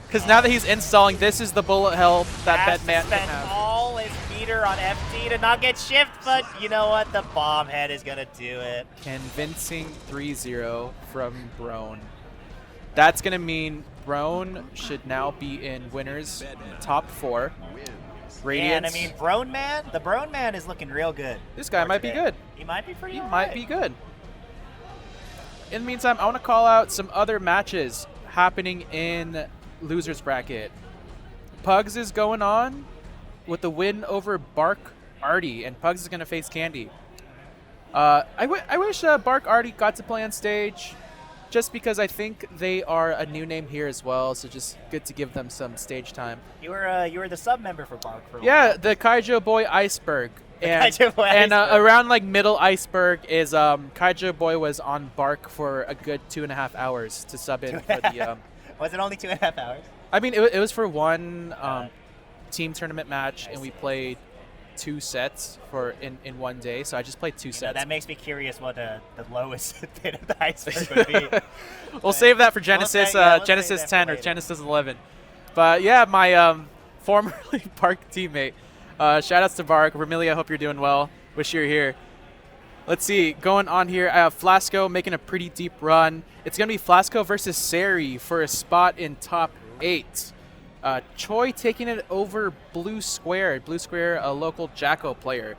Because now that he's installing, this is the bullet hell that Bedman can spend have. all his meter on FD to not get shift, but you know what? The bomb head is going to do it. Convincing 3-0 from Brown. That's going to mean Brown should now be in winners top 4. Radiance. And I mean, the Brown man is looking real good. This guy might be good. He might be pretty He all might right. be good. In the meantime, I want to call out some other matches happening in losers bracket. Pugs is going on with the win over Bark Artie, and Pugs is going to face Candy. I wish Bark Artie got to play on stage, just because I think they are a new name here as well, so just good to give them some stage time. You were the sub member for Bark for a Yeah, while. the Kaijo Boy Iceberg. And, Kaijo Boy and Iceberg. around like middle Iceberg is Kaijo Boy was on Bark for a good 2.5 hours to sub in for the. Was it only 2.5 hours? I mean, it was for one team tournament match, and we played 2 sets in one day. So I just played 2 sets. That makes me curious what the lowest bit of the iceberg would be. We'll save that for Genesis, we'll Genesis save that 10 for or later. Genesis 11. But yeah, my formerly Bark teammate. Shout outs to Bark. Vermilia, I hope you're doing well. Wish you were here. Let's see, going on here, I have Flasco making a pretty deep run. It's going to be Flasco versus Sari for a spot in top 8. Choi taking it over Blue Square. Blue Square, a local Jacko player.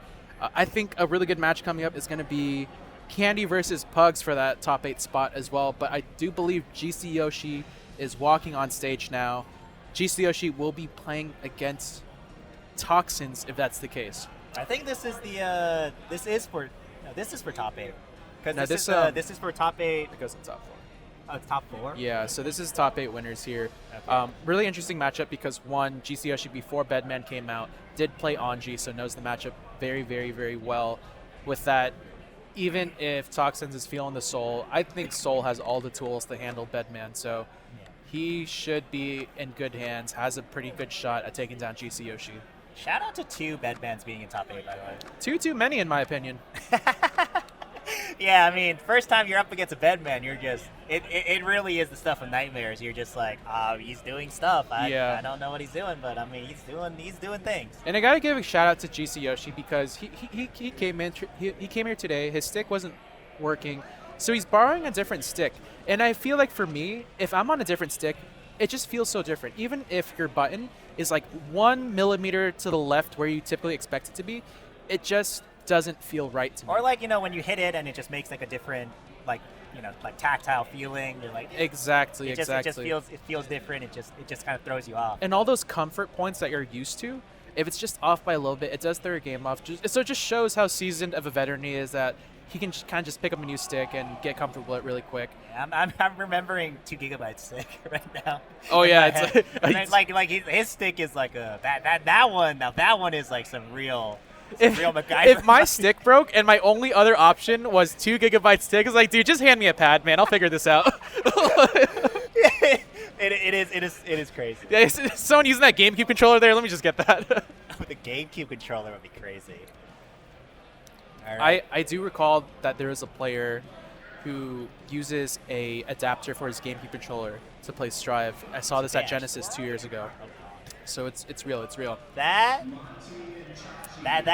I think a really good match coming up is going to be Candy versus Pugs for that top 8 spot as well. But I do believe GC Yoshi is walking on stage now. GC Yoshi will be playing against Toxins if that's the case. I think this is the this is for top 8. Because this is for top 8. It goes in top 4. Oh, it's top 4? Yeah, so this is top 8 winners here. Okay. Really interesting matchup because one, GC Yoshi before Bedman came out did play Anji, so knows the matchup very, very, very well. With that, even if Toxins is feeling the Soul, I think Soul has all the tools to handle Bedman, so he should be in good hands, has a pretty good shot at taking down GC Yoshi. Shout out to 2 Bedmans being in top 8, by the way. Too many in my opinion. Yeah, I mean, first time you're up against a Bedman, you're just it really is the stuff of nightmares. You're just like, he's doing stuff. I don't know what he's doing, but I mean, he's doing things. And I gotta give a shout out to GC Yoshi because he came in he came here today. His stick wasn't working, so he's borrowing a different stick. And I feel like for me, if I'm on a different stick, it just feels so different. Even if your button is like 1 millimeter to the left where you typically expect it to be, it just doesn't feel right to me. Or like, when you hit it and it just makes like a different, like tactile feeling. You're like, exactly. It just feels different. It just kind of throws you off. And all those comfort points that you're used to, if it's just off by a little bit, it does throw your game off. So it just shows how seasoned of a veteran he is that he can just kind of just pick up a new stick and get comfortable with it really quick. Yeah, I'm remembering 2 gigabyte stick right now. Oh yeah, it's like his stick is like that one. Now that one is like some real MacGyver. If my stick broke and my only other option was 2 gigabyte stick, it's like, dude, just hand me a pad, man. I'll figure this out. it It is crazy. Yeah, is someone using that GameCube controller there? Let me just get that. The GameCube controller would be crazy. All right. I do recall that there is a player who uses a adapter for his GameCube controller to play Strive. I saw this at Genesis 2 years ago. So it's real. It's real. That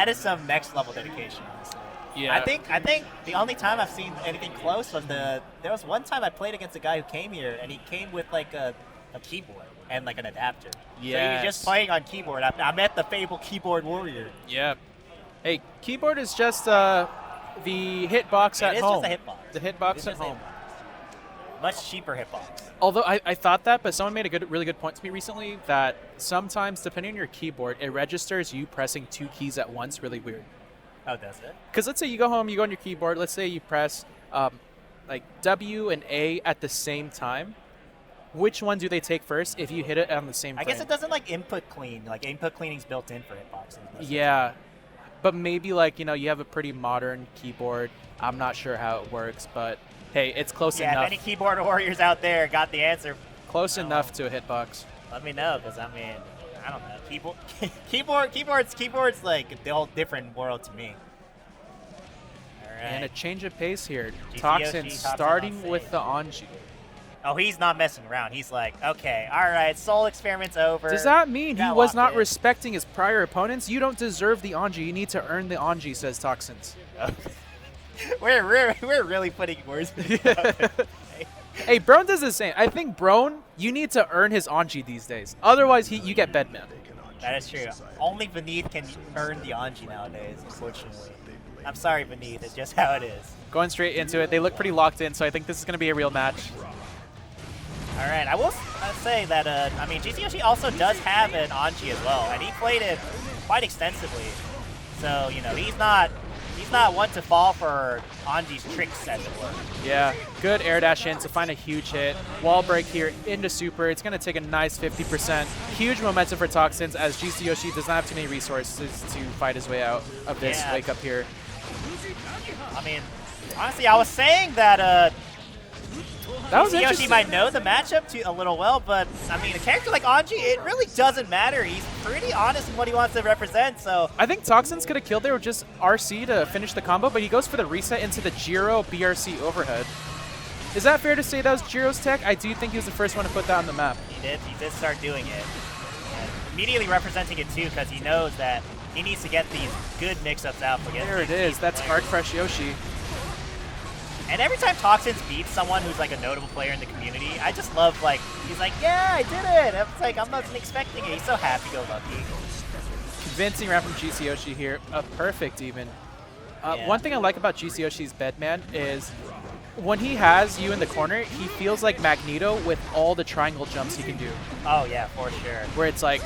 is some next level dedication, honestly. Yeah. I think the only time I've seen anything close was there was one time I played against a guy who came here and he came with like a keyboard and like an adapter. Yeah. So he was just playing on keyboard. I met the fabled keyboard warrior. Yeah. Hey, keyboard is just the hitbox at home. It is just a hitbox. The hitbox at home. Much cheaper hitbox. Although I thought that, but someone made a really good point to me recently that sometimes, depending on your keyboard, it registers you pressing 2 keys at once really weird. Oh, does it? Because let's say you go home, you go on your keyboard, let's say you press like W and A at the same time. Which one do they take first if you hit it on the same frame? I guess it doesn't like input clean. Like input cleaning's built in for hitboxes. Yeah. But maybe like, you have a pretty modern keyboard. I'm not sure how it works, but hey, it's close enough. Yeah, if any keyboard warriors out there got the answer. Close enough to a hitbox. Let me know, because I mean, I don't know. Keyboard's like the whole different world to me. All right. And a change of pace here. GCOG, Toxin starting on with save. the Anji. Oh, he's not messing around. He's like, okay, all right, soul experiment's over. Does that mean he Got was locked not in. respecting his prior opponents? You don't deserve the Anji. You need to earn the Anji, says Toxins. we're really putting words in his mouth. Hey, Brone does the same. I think Brone, you need to earn his Anji these days. Otherwise, you get bedman. That is true. Only Beneath can earn the Anji nowadays, unfortunately. I'm sorry, Beneath. It's just how it is. Going straight into it. They look pretty locked in, so I think this is going to be a real match. All right, I will say that, I mean, GCOG also does have an Anji as well, and he played it quite extensively. So, he's not one to fall for Anji's tricks, as it were. Yeah, good air dash in to find a huge hit. Wall break here into super. It's going to take a nice 50%. Huge momentum for Toxins as GCOG does not have too many resources to fight his way out of this wake up here. I mean, honestly, I was saying that that was GCOG interesting. might know the matchup a little well, but, I mean, a character like Anji, it really doesn't matter. He's pretty honest in what he wants to represent, so... I think Toxins could have killed there with just RC to finish the combo, but he goes for the reset into the Jiro BRC overhead. Is that fair to say that was Jiro's tech? I do think he was the first one to put that on the map. He did start doing it. And immediately representing it, too, because he knows that he needs to get these good mix-ups out against There it is. That's Arc Fresh Yoshi. And every time Toxins beats someone who's like a notable player in the community, I just love he's like, yeah, I did it. It's like, I'm not expecting it. He's so happy-go-lucky. Convincing round from GCOG here. Perfect even. Yeah. One thing I like about GCOG's bedman is when he has you in the corner, he feels like Magneto with all the triangle jumps he can do. Oh, yeah, for sure. Where it's like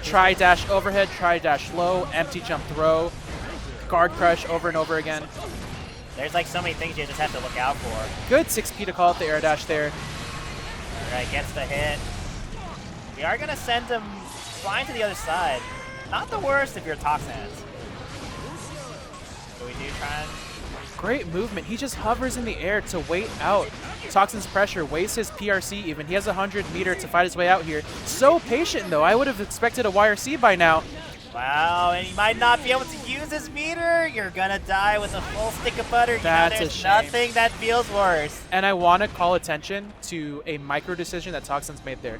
try dash overhead, try dash low, empty jump throw, guard crush over and over again. There's like so many things you just have to look out for. Good 6P to call out the air dash there. All right, gets the hit. We are going to send him flying to the other side. Not the worst if you're Toxins. But we do try and... Great movement. He just hovers in the air to wait out Toxin's pressure, wastes his PRC even. He has 100 meter to fight his way out here. So patient, though. I would have expected a YRC by now. Wow, and he might not be able to use his meter. You're going to die with a full stick of butter. That's there's a shame. nothing that feels worse. And I want to call attention to a micro decision that Toxins made there.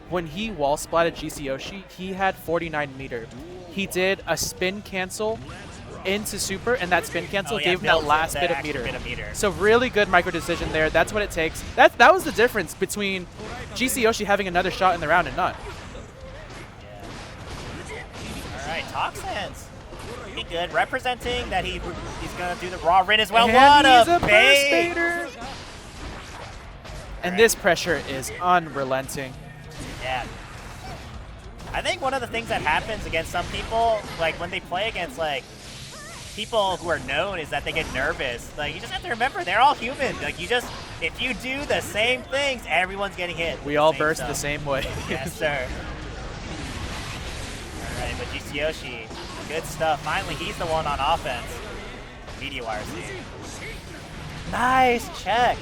When he wall splatted GCOG, he had 49 meter. He did a spin cancel into super, and that spin cancel gave him that last bit of meter. So really good micro decision there. That's what it takes. That was the difference between GCOG having another shot in the round and not. All right, Toxins. Pretty good. Representing that he's going to do the raw rin as well. And What he's a bait! baiter. And this pressure is unrelenting. Yeah. I think one of the things that happens against some people, like when they play against like people who are known, is that they get nervous. Like you just have to remember they're all human. Like if you do the same things, everyone's getting hit. We all burst the same way. Yes, sir. All right, but GCOG, good stuff. Finally, he's the one on offense. Media YRC. Nice check.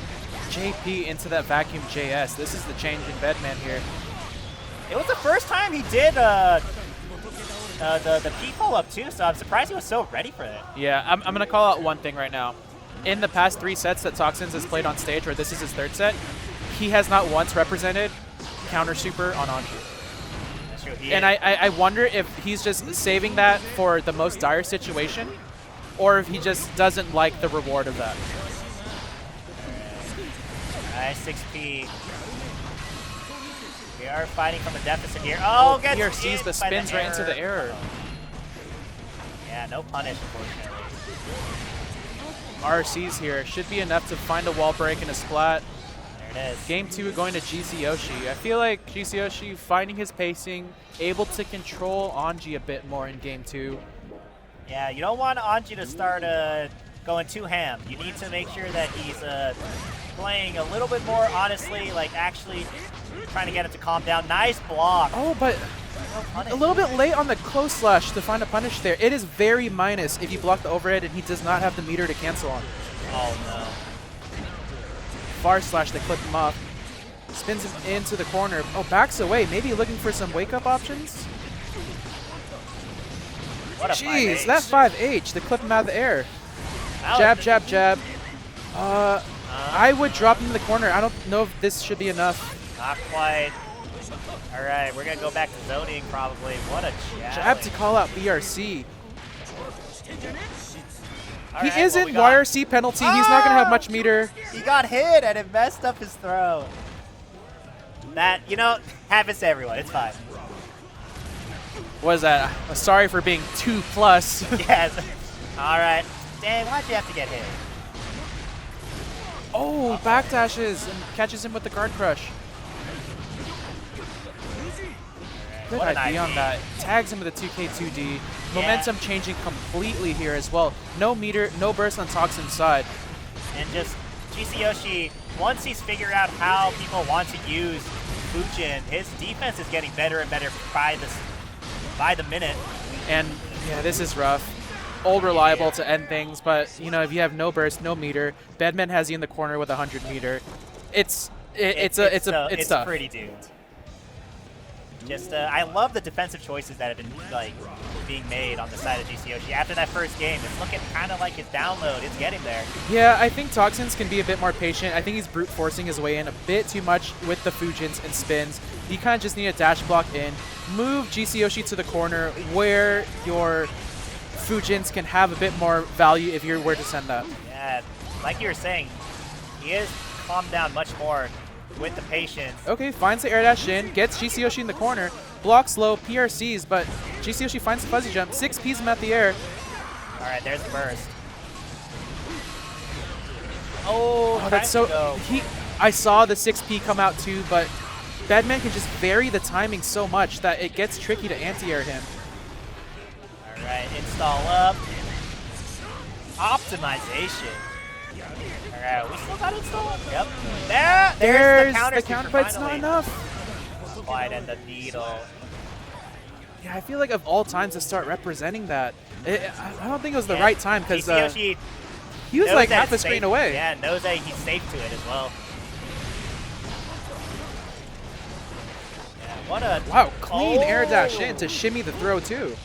JP into that vacuum JS. This is the change in Bedman here. It was the first time he did the P pull-up too, so I'm surprised he was so ready for it. Yeah, I'm going to call out one thing right now. In the past 3 sets that Toxins has played on stage, or this is his 3rd set, he has not once represented counter super on Anji. And I wonder if he's just saving that for the most dire situation, or if he just doesn't like the reward of that. Nice 6P. We are fighting from a deficit here. Oh, gets PRCs, but spins right into the error. Yeah, no punish, unfortunately. RCs here should be enough to find a wall break and a splat. There it is. Game 2 going to GC Yoshi. I feel like GC Yoshi finding his pacing, able to control Anji a bit more in Game 2. Yeah, you don't want Anji to start going too ham. You need to make sure that he's playing a little bit more honestly, like actually trying to get him to calm down. Nice block. Oh, but a little bit late on the close slash to find a punish there. It is very minus if you block the overhead and he does not have the meter to cancel on. Oh, no. Far slash to clip him off. Spins him into the corner. Oh, backs away. Maybe looking for some wake-up options? What a Jeez, 5H. that 5H to clip him out of the air. Jab, jab, jab. I would drop him in the corner. I don't know if this should be enough. Not quite. All right, we're going to go back to zoning probably. What a jab. Jab to call out BRC. All He right, isn't what we got? YRC penalty. He's not going to have much meter. He got hit and it messed up his throw. That, you know, happens to everyone. It's fine. What is that? Sorry for being 2+. Yes. All right. Dang, why'd you have to get hit? Oh, backdashes and catches him with the guard crush. Good What an idea on ID. that. Tags him with a 2K2D. Momentum changing completely here as well. No meter, no burst on Toxin's side. And just GC Yoshi, once he's figured out how people want to use Fujin, his defense is getting better and better by the minute. And yeah, this is rough. Old reliable to end things, but you know, if you have no burst, no meter, Bedman has you in the corner with 100 meter. It's tough. pretty doomed. Just I love the defensive choices that have been like being made on the side of GC Yoshi. After that first game, it's looking kind of like his download. It's getting there. Yeah, I think Toxins can be a bit more patient. I think he's brute forcing his way in a bit too much with the Fujins and spins. You kind of just need a dash block in, move GC Yoshi to the corner where your Fujins can have a bit more value if you were to send that. Yeah, like you were saying, he is calmed down much more with the patience. Okay, finds the air dash in, gets GC Yoshi in the corner, blocks low, PRCs, but GC Yoshi finds the fuzzy jump, 6Ps him at the air. All right, there's the burst. Oh, That's so. I saw the 6P come out too, but Bedman can just vary the timing so much that it gets tricky to anti-air him. All right, install up. Optimization. All right, we still got install. Yep. There's the counter, but it's not enough. Quite and the needle. Yeah, I feel like of all times to start representing that, I don't think it was the right time because Yoshi he was knows like that half a it's screen safe. away. Yeah, knows that he's safe to it as well. Yeah, what a Wow, clean air dash in to shimmy the throw too.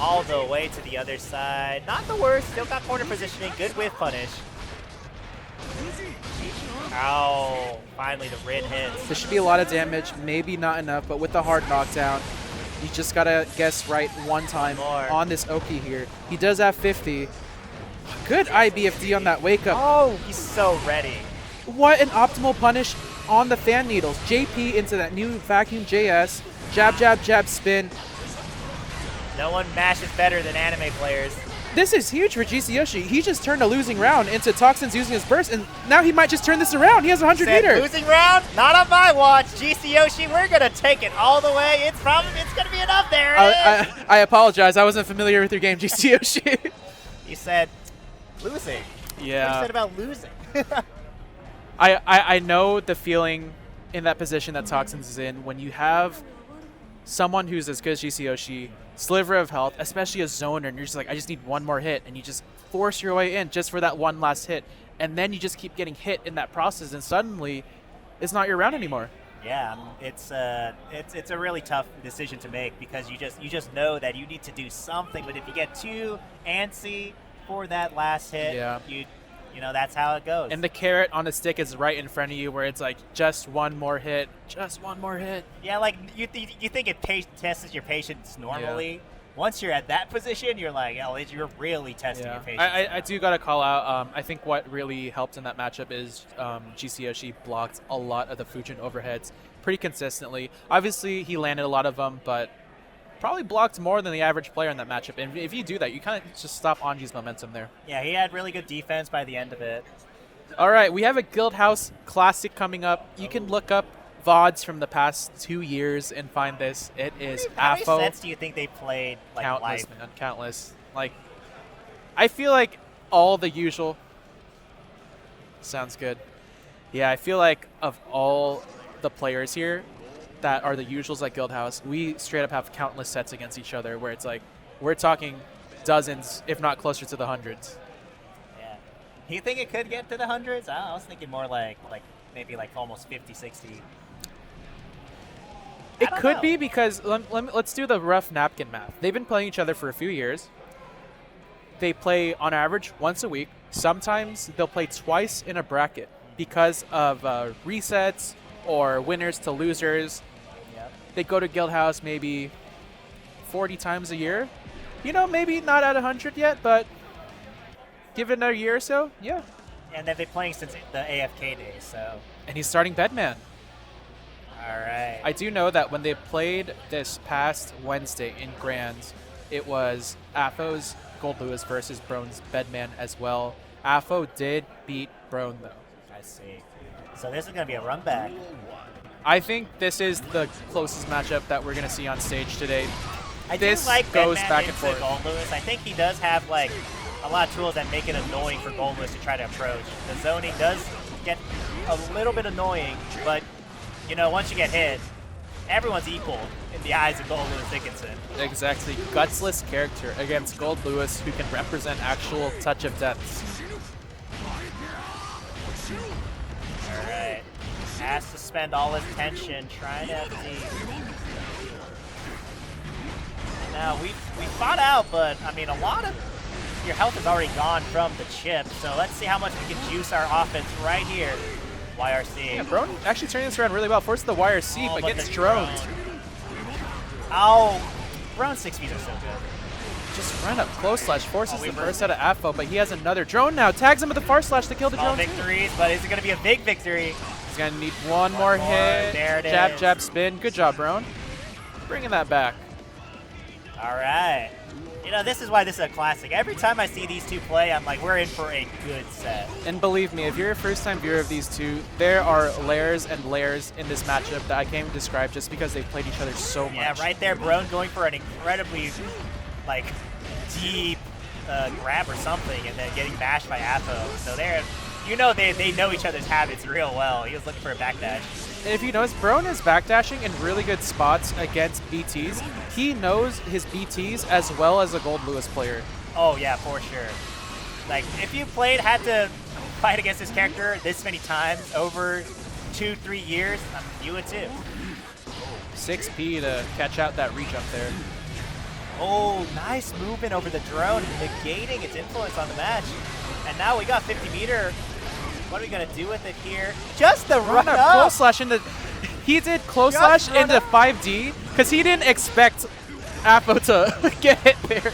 All the way to the other side. Not the worst. Still got corner positioning. Good whiff punish. Ow. Finally, the Rin hits. There should be a lot of damage. Maybe not enough, but with the hard knockdown, you just got to guess right one time on this Oki here. He does have 50. Good IBFD on that wake up. Oh, he's so ready. What an optimal punish on the fan needles. JP into that new vacuum JS. Jab, jab, jab, spin. No one mashes better than anime players. This is huge for GC Yoshi. He just turned a losing round into Toxins using his burst, and now he might just turn this around. He has 100 meter. Losing round? Not on my watch. GC Yoshi, we're going to take it all the way. It's going to be enough there. I apologize. I wasn't familiar with your game, GC Yoshi. You said losing. Yeah. What you said about losing. I know the feeling in that position that Toxins is in when you have someone who's as good as GC Yoshi, sliver of health, especially a zoner, and you're just like, I just need one more hit, and you just force your way in just for that one last hit. And then you just keep getting hit in that process, and suddenly it's not your round anymore. Yeah, it's a really tough decision to make because you just know that you need to do something. But if you get too antsy for that last hit, yeah. you know that's how it goes. And the carrot on the stick is right in front of you, where it's like just one more hit, just one more hit. Yeah, like you think it tests your patience normally. Yeah. Once you're at that position, you're like, oh, you're really testing your patience. I do got to call out, I think what really helped in that matchup is GCOG blocked a lot of the Fujin overheads pretty consistently. Obviously, he landed a lot of them, but probably blocked more than the average player in that matchup. And if you do that, you kind of just stop Anji's momentum there. Yeah, he had really good defense by the end of it. All right, we have a Guildhouse Classic coming up. You can look up VODs from the past 2 years and find this. It is How many AFO. sets do you think they played? Like, Countless, live? man, countless. Like, I feel like all the usual. Sounds good. Yeah, I feel like of all the players here that are the usuals at Guildhouse, we straight up have countless sets against each other where it's like, we're talking dozens, if not closer to the hundreds. Yeah. You think it could get to the hundreds? I was thinking more like maybe like almost 50, 60. It could be because let's do the rough napkin math. They've been playing each other for a few years. They play on average once a week. Sometimes they'll play twice in a bracket because of resets or winners to losers. Yep. They go to Guildhouse maybe 40 times a year. You know, maybe not at 100 yet, but give it another year or so, yeah. And they've been playing since the AFK days, so. And he's starting Bedman. All right. I do know that when they played this past Wednesday in Grands, it was AFO's GUILDHOUSE versus Brone's Bedman as well. AFO did beat Brone, though. I see. So this is going to be a run back. I think this is the closest matchup that we're going to see on stage today. This do like goes Bedman back and into forth. GUILDHOUSE. I think he does have like a lot of tools that make it annoying for GUILDHOUSE to try to approach. The zoning does get a little bit annoying, but you know, once you get hit, everyone's equal in the eyes of GUILDHOUSE Dickinson. Exactly. Gutsless character against GUILDHOUSE who can represent actual touch of deaths. Alright. Has to spend all his tension trying to FD. Now, we fought out, but, I mean, a lot of your health is already gone from the chip, so let's see how much we can juice our offense right here. YRC. Yeah, Brone actually turning this around really well. Forces the YRC, but gets droned. Oh, Brone's 6Bs are so good. Just run up close slash, forces the first out of AFO, but he has another drone now. Tags him with the far slash to kill the drone. Victories, but is it going to be a big victory? He's going to need one more hit. There it jab, is. jab, spin. Good job, Brone. Bringing that back. All right. You know, this is why this is a classic. Every time I see these two play, I'm like, we're in for a good set. And believe me, if you're a first-time viewer of these two, there are layers and layers in this matchup that I can't even describe just because they've played each other so much. Yeah, right there, Brone going for an incredibly, like, deep grab or something, and then getting bashed by AFO. So they're, you know, they know each other's habits real well. He was looking for a backdash. And if you notice, Brone is backdashing in really good spots against BTs. He knows his BTs as well as a GUILDHOUSE player. Oh, yeah, for sure. Like, if you had to fight against this character this many times over 2-3 years, you would too. 6P to catch out that reach up there. Oh, nice movement over the drone, negating its influence on the match. And now we got 50 meter. What are we going to do with it here? Just the run up. Close slash into... He did close slash into 5D because he didn't expect AFO to get hit there.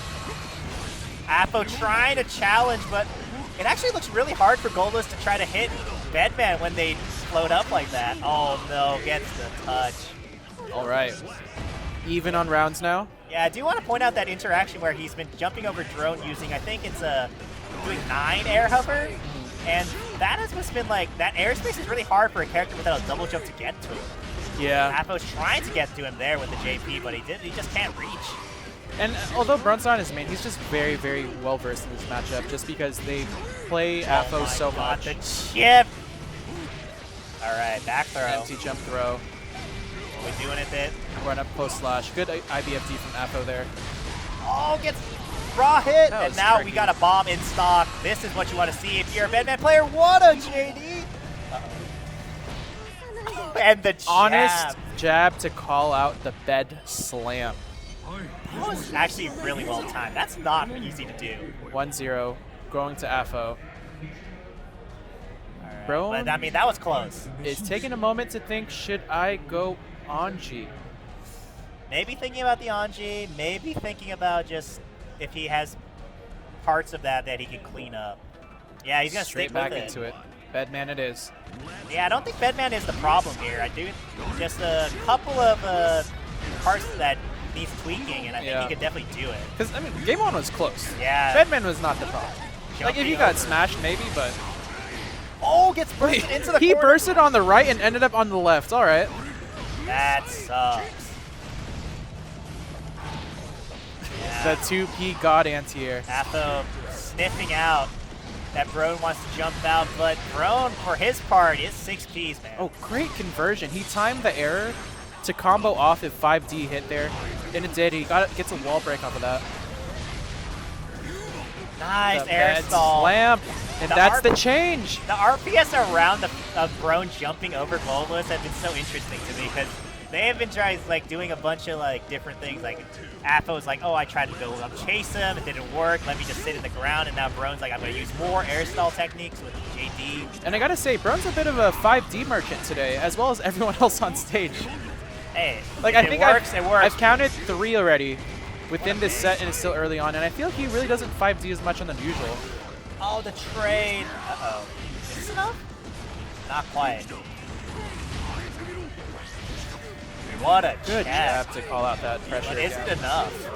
AFO trying to challenge, but it actually looks really hard for GUILDHOUSE to try to hit Bedman when they float up like that. Oh no, gets the touch. All right. Even on rounds now. Yeah, I do want to point out that interaction where he's been jumping over drone using, I think it's doing 9 air hover. And that has just been like, that airspace is really hard for a character without a double jump to get to him. Yeah. AFO's trying to get to him there with the JP, but he just can't reach. And although Brone's not his main, he's just very, very well versed in this matchup just because they play AFO so much. The chip! Alright, back throw. Empty jump throw. Are we doing it then? Run up post slash. Good IBFD from AFO there. Oh, gets raw hit, That and was now tricky. we got a bomb in stock. This is what you want to see if you're a Bedman player. What a JD! And the jab. Honest jab to call out the bed slam. That was actually really well timed. That's not easy to do. 1-0, going to AFO. Alright, Bro, but I mean, that was close. is taking a moment to think, should I go Anji? Maybe thinking about the Anji, maybe thinking about just if he has parts of that he can clean up. Yeah, he's going to Straight stick back with into it. Bedman it is. Yeah, I don't think Bedman is the problem here. I do just a couple of parts that needs tweaking, and I think he could definitely do it. Because, I mean, game 1 was close. Yeah. Bedman was not the problem. Like, if you got over. smashed, maybe, but... Oh, gets bursted into the He corner. bursted on the right and ended up on the left. All right. That sucks. The 2P God anti-air. Atho sniffing out that Brone wants to jump out, but Brone, for his part, is 6 Ps, man. Oh, great conversion. He timed the error to combo off if 5D hit there. And it did. He gets a wall break off of that. Nice The air bed stall. slam. And The that's RP the change. The RPS around of Brone jumping over Goldless have been so interesting to me because they have been trying, like, doing a bunch of, like, different things. Like, Atho was like, oh, I tried to go up chase him, it didn't work, let me just sit in the ground, and now Brone's like, I'm going to use more air stall techniques with JD. And I gotta say, Brone's a bit of a 5D merchant today, as well as everyone else on stage. Hey, Like, it works, it works. I've counted 3 already within this set, and it's still early on, and I feel like he really doesn't 5D as much on the usual. Oh, the trade. Uh-oh. Is this enough? Not quite. What a Good jab. jab to call out that pressure. But is it again. enough?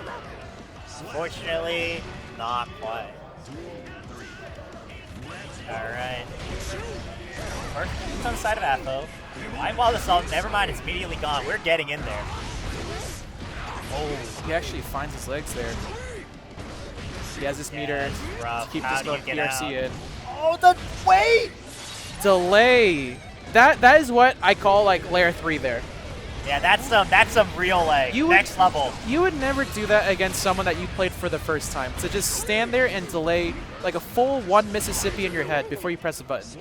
Unfortunately, not quite. Alright. First on the side of Atho. White Wall Assault, never mind, it's immediately gone. We're getting in there. Oh, he actually finds his legs there. He has this meter it's rough. to keep How this do you going get PRC out? in. Oh, the wait! Delay. That is what I call like layer 3 there. Yeah, that's some real like next level. You would never do that against someone that you played for the first time. To just stand there and delay like a full 1 Mississippi in your head before you press a button.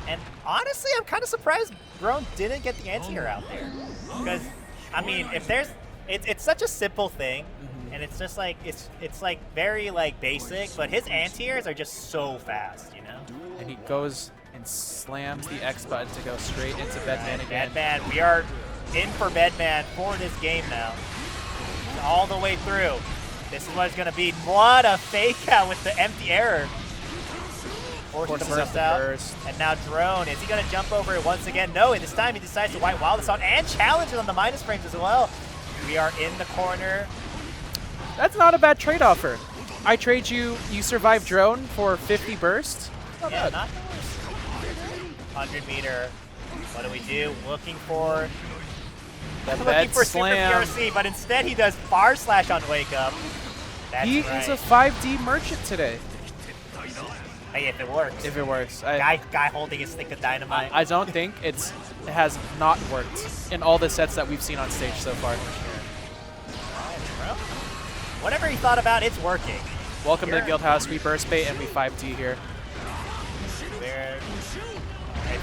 And honestly, I'm kind of surprised Brone didn't get the anti-air out there. Because, I mean, if there's... It's such a simple thing, and it's just like... It's like very like basic, but his anti-airs are just so fast, you know? And he goes and slams the X button to go straight into Bedman again. Bedman, we are in for Bedman for this game now. All the way through. This is what it's going to be. What a fake out with the empty error. Forces Forces up us the out. burst. And now Drone, is he going to jump over it once again? No, this time he decides to White Wild Assault and challenge it on the minus frames as well. We are in the corner. That's not a bad trade offer. I trade you, you survive Drone for 50 burst. Not Yeah, bad. not the worst. 100 meter. What do we do? Looking for The Super bed slam. PRC, but instead he does bar slash on Wake Up. That's He right. is a 5D merchant today. Hey, if it works. If it works. Guy holding his stick of dynamite. I don't think it has not worked in all the sets that we've seen on stage so far. Whatever he thought about, it's working. Welcome to the Here. Guildhouse. We burst bait and we 5D here. They're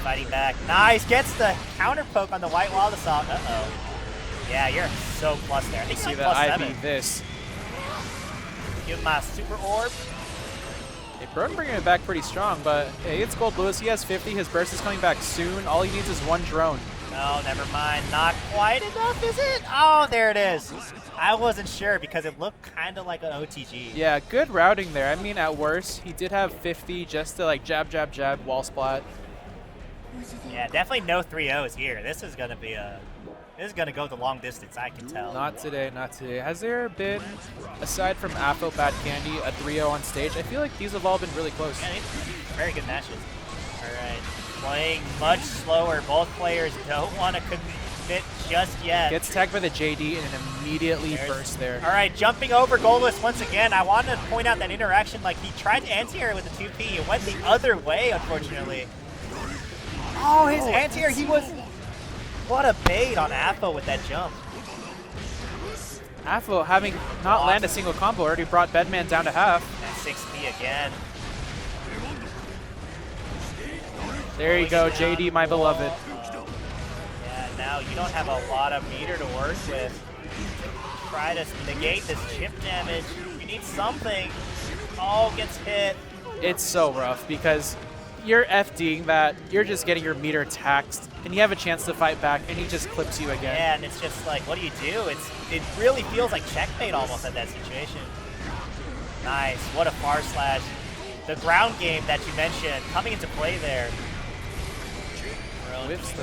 fighting back. Nice, gets the counter poke on the White Wild Assault. Uh-oh. Yeah, you're so plus there. I think See you're that like I plus 7. beat this. Give him my super orb. Hey, Broden bringing it back pretty strong, but hey, it's GUILDHOUSE. He has 50. His burst is coming back soon. All he needs is 1 drone. No, never mind. Not quite enough, is it? Oh, there it is. I wasn't sure because it looked kind of like an OTG. Yeah, good routing there. I mean, at worst, he did have 50 just to like jab, jab, jab, wall splat. Yeah, definitely no 3-0s here. This is gonna be go the long distance, I can tell. Not today, not today. Has there been, aside from Afro Bad Candy, a 3-0 on stage? I feel like these have all been really close. Yeah, very good matches. Alright. Playing much slower. Both players don't want to commit just yet. Gets tagged by the JD and immediately There's- bursts there. Alright, jumping over Goldless once again. I wanted to point out that interaction, like he tried to anti-air with the 2P. It went the other way, unfortunately. Oh, his anti-air, he was... What a bait on Atho with that jump. Afo, having not land a single combo, already brought Bedman down to half. And 6P again. There you go, JD, my beloved. Yeah, now you don't have a lot of meter to work with. Try to negate this chip damage. You need something. Oh, gets hit. It's so rough because you're FDing that, you're just getting your meter taxed, and you have a chance to fight back, and he just clips you again. Yeah, and it's just like, what do you do? It really feels like checkmate almost at that situation. Nice. What a far slash. The ground game that you mentioned coming into play there.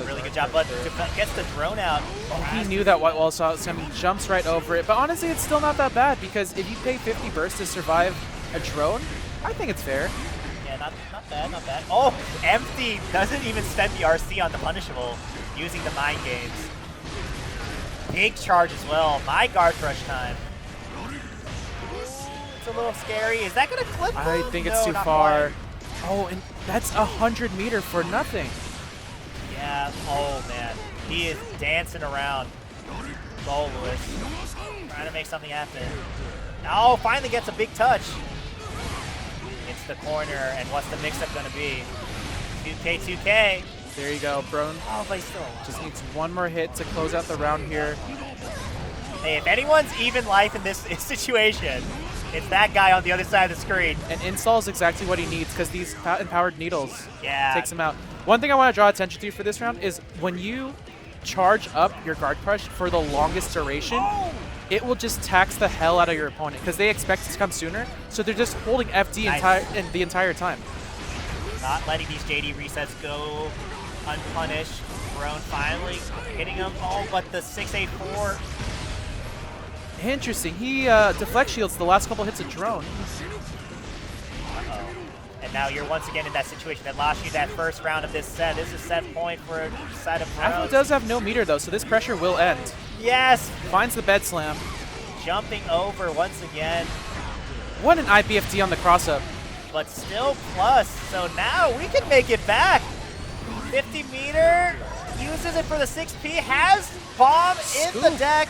Really good job, but gets the drone out. Oh, he knew that white wall saw it coming, jumps right over it. But honestly, it's still not that bad because if you pay 50 bursts to survive a drone, I think it's fair. Yeah, not bad, not bad. Oh, empty doesn't even spend the RC on the punishable using the mind games. Big charge as well. My guard rush time. It's a little scary. Is that gonna clip? I think it's too far. Oh, and that's 100 meter for nothing. Yeah, oh man. He is dancing around GUILDHOUSE, trying to make something happen. Oh, finally gets a big touch. It's the corner, and what's the mix-up gonna be? 2K. There you go, Brone. Oh, but he's still just needs one more hit to close out the round here. Hey, if anyone's even life in this situation, it's that guy on the other side of the screen. And install is exactly what he needs because these empowered needles takes him out. One thing I want to draw attention to for this round is when you charge up your guard crush for the longest duration, it will just tax the hell out of your opponent because they expect it to come sooner. So they're just holding FD the entire time. Not letting these JD resets go unpunished. Brone finally hitting him. Oh, but the 684. Interesting. He deflect shields the last couple hits of drone. And now you're once again in that situation that lost you that first round of this set. This is set point for a side of Afo does have no meter though, so this pressure will end. Yes! Finds the bed slam. Jumping over once again. What an IBFD on the cross-up. But still plus, so now we can make it back. 50 meter, uses it for the 6P, has bomb in the deck.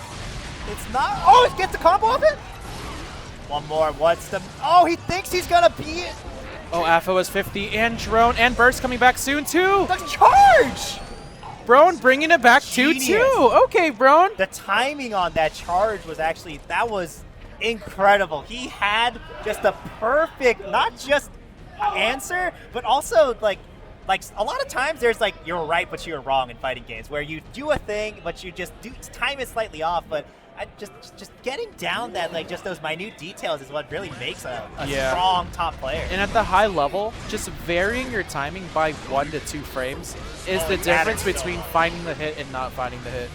It's not, oh, it gets the combo of it? One more, what's the, oh, he thinks he's gonna beat it. Oh, Afo is 50, and drone, and burst coming back soon too. The charge! Brone bringing it back 2-2. Okay, Brone. The timing on that charge was actually, that was incredible. He had just the perfect, not just answer, but also like a lot of times there's like, you're right, but you're wrong in fighting games, where you do a thing, but you just do, time it slightly off, but just getting down that, like, just those minute details is what really makes a strong top player. And at the high level, just varying your timing by 1 to 2 frames is the difference between finding the hit and not finding the hit.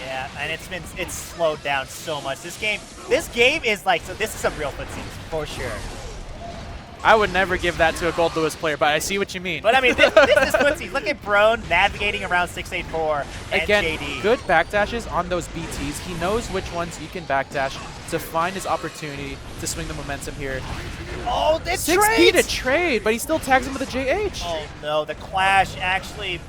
Yeah, and it's slowed down so much. This game is like, so this is some real footsies for sure. I would never give that to a GUILDHOUSE player, but I see what you mean. But I mean, this is footsies. Look at Brone navigating around 684 and again, JD. Good backdashes on those BTs. He knows which ones you can backdash to find his opportunity to swing the momentum here. Oh, this 6P to trade, but he still tags him with a JH. Oh no, the clash actually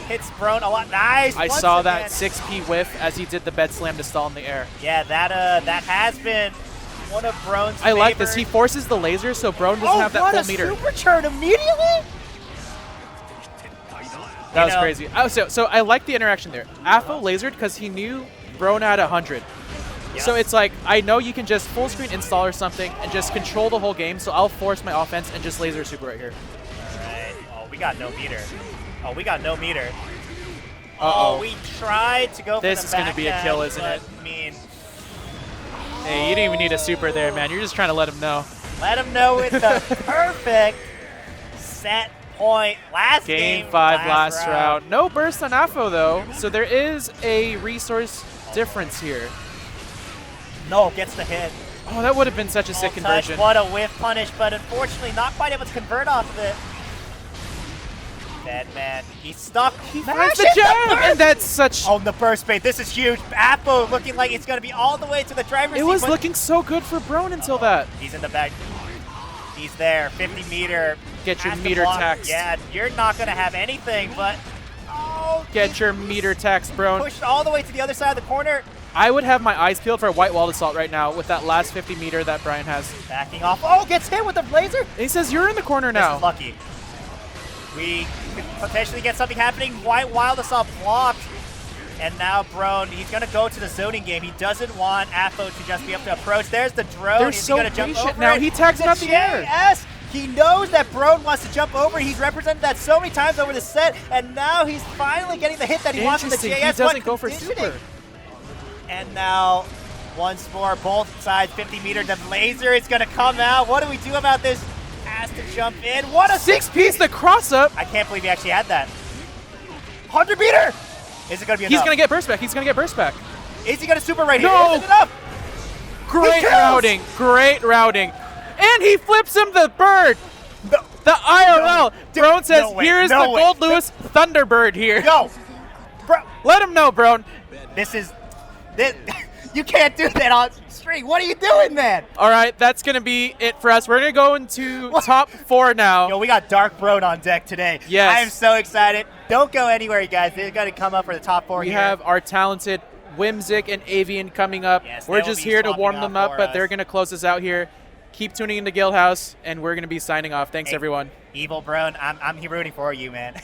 hits Brone a lot. Nice. I saw that 6P whiff as he did the bed slam to stall in the air. Yeah, that has been one of Brone's I like this. He forces the laser, so Brone doesn't have that full meter. Super turn immediately? That was crazy. Oh, so I like the interaction there. Afo lasered because he knew Brone had 100. Yep. So it's like, I know you can just full screen install or something and just control the whole game, so I'll force my offense and just laser super right here. Alright. Oh, we got no meter. Oh, we got no meter. Uh-oh. Oh, we tried to go for this is going to be a kill, isn't it? I mean, hey, you didn't even need a super there, man. You're just trying to let him know. Let him know with the perfect set point. Last Game 5, last round. No burst on Afo, though, so there is a resource difference here. No, gets the hit. Oh, that would have been such a sick conversion. What a whiff punish, but unfortunately not quite able to convert off of it. Dead man, he's stuck. He finds the jab, and that's such... Oh, the burst bait, this is huge. Afo looking like it's going to be all the way to the driver's seat. It was looking so good for Brone until that. He's in the back. He's there, 50 meter. Get your meter taxed. Yeah, you're not going to have anything, but... Oh, get your meter taxed, Brone. Pushed all the way to the other side of the corner. I would have my eyes peeled for a white wall assault right now with that last 50 meter that Brian has. Backing off. Oh, gets hit with the laser. And he says, you're in the corner This now. is lucky. We could potentially get something happening. White Wild Assault blocked. And now Brone, he's going to go to the zoning game. He doesn't want Afo to just be able to approach. There's the drone. They're Is so he going to jump patient over now. it? He tags him out the air. JS, he knows that Brone wants to jump over. He's represented that so many times over the set. And now he's finally getting the hit that he wants from the Interesting. JS. He doesn't go for super. And now, once more, both sides, 50 meter. The laser is going to come out. What do we do about this? Has to jump in. What a Six-piece, the cross-up. I can't believe he actually had that. 100 meter! Is it going to be enough? He's going to get burst back. He's going to get burst back. Is he going to super right here? No! Is it enough? Great routing. Great routing. And he flips him the bird. No. The IRL. No. Brone says, No way. here's No the way. Gold Lewis Thunderbird here. Go! Bro, Let him know, Brone. this is... you can't do that on stream. What are you doing, man? All right, that's going to be it for us. We're going to go into top 4 now. Yo, we got Dark Brone on deck today. Yes. I am so excited. Don't go anywhere, you guys. They're going to come up for the top 4 We here. have our talented Whimsic and Avian coming up. Yes, we're they will just be here to swapping warm them off up, for but us. they're going to close us out here. Keep tuning into Guildhouse, and we're going to be signing off. Thanks, Hey, everyone. Evil Brone, I'm here rooting for you, man.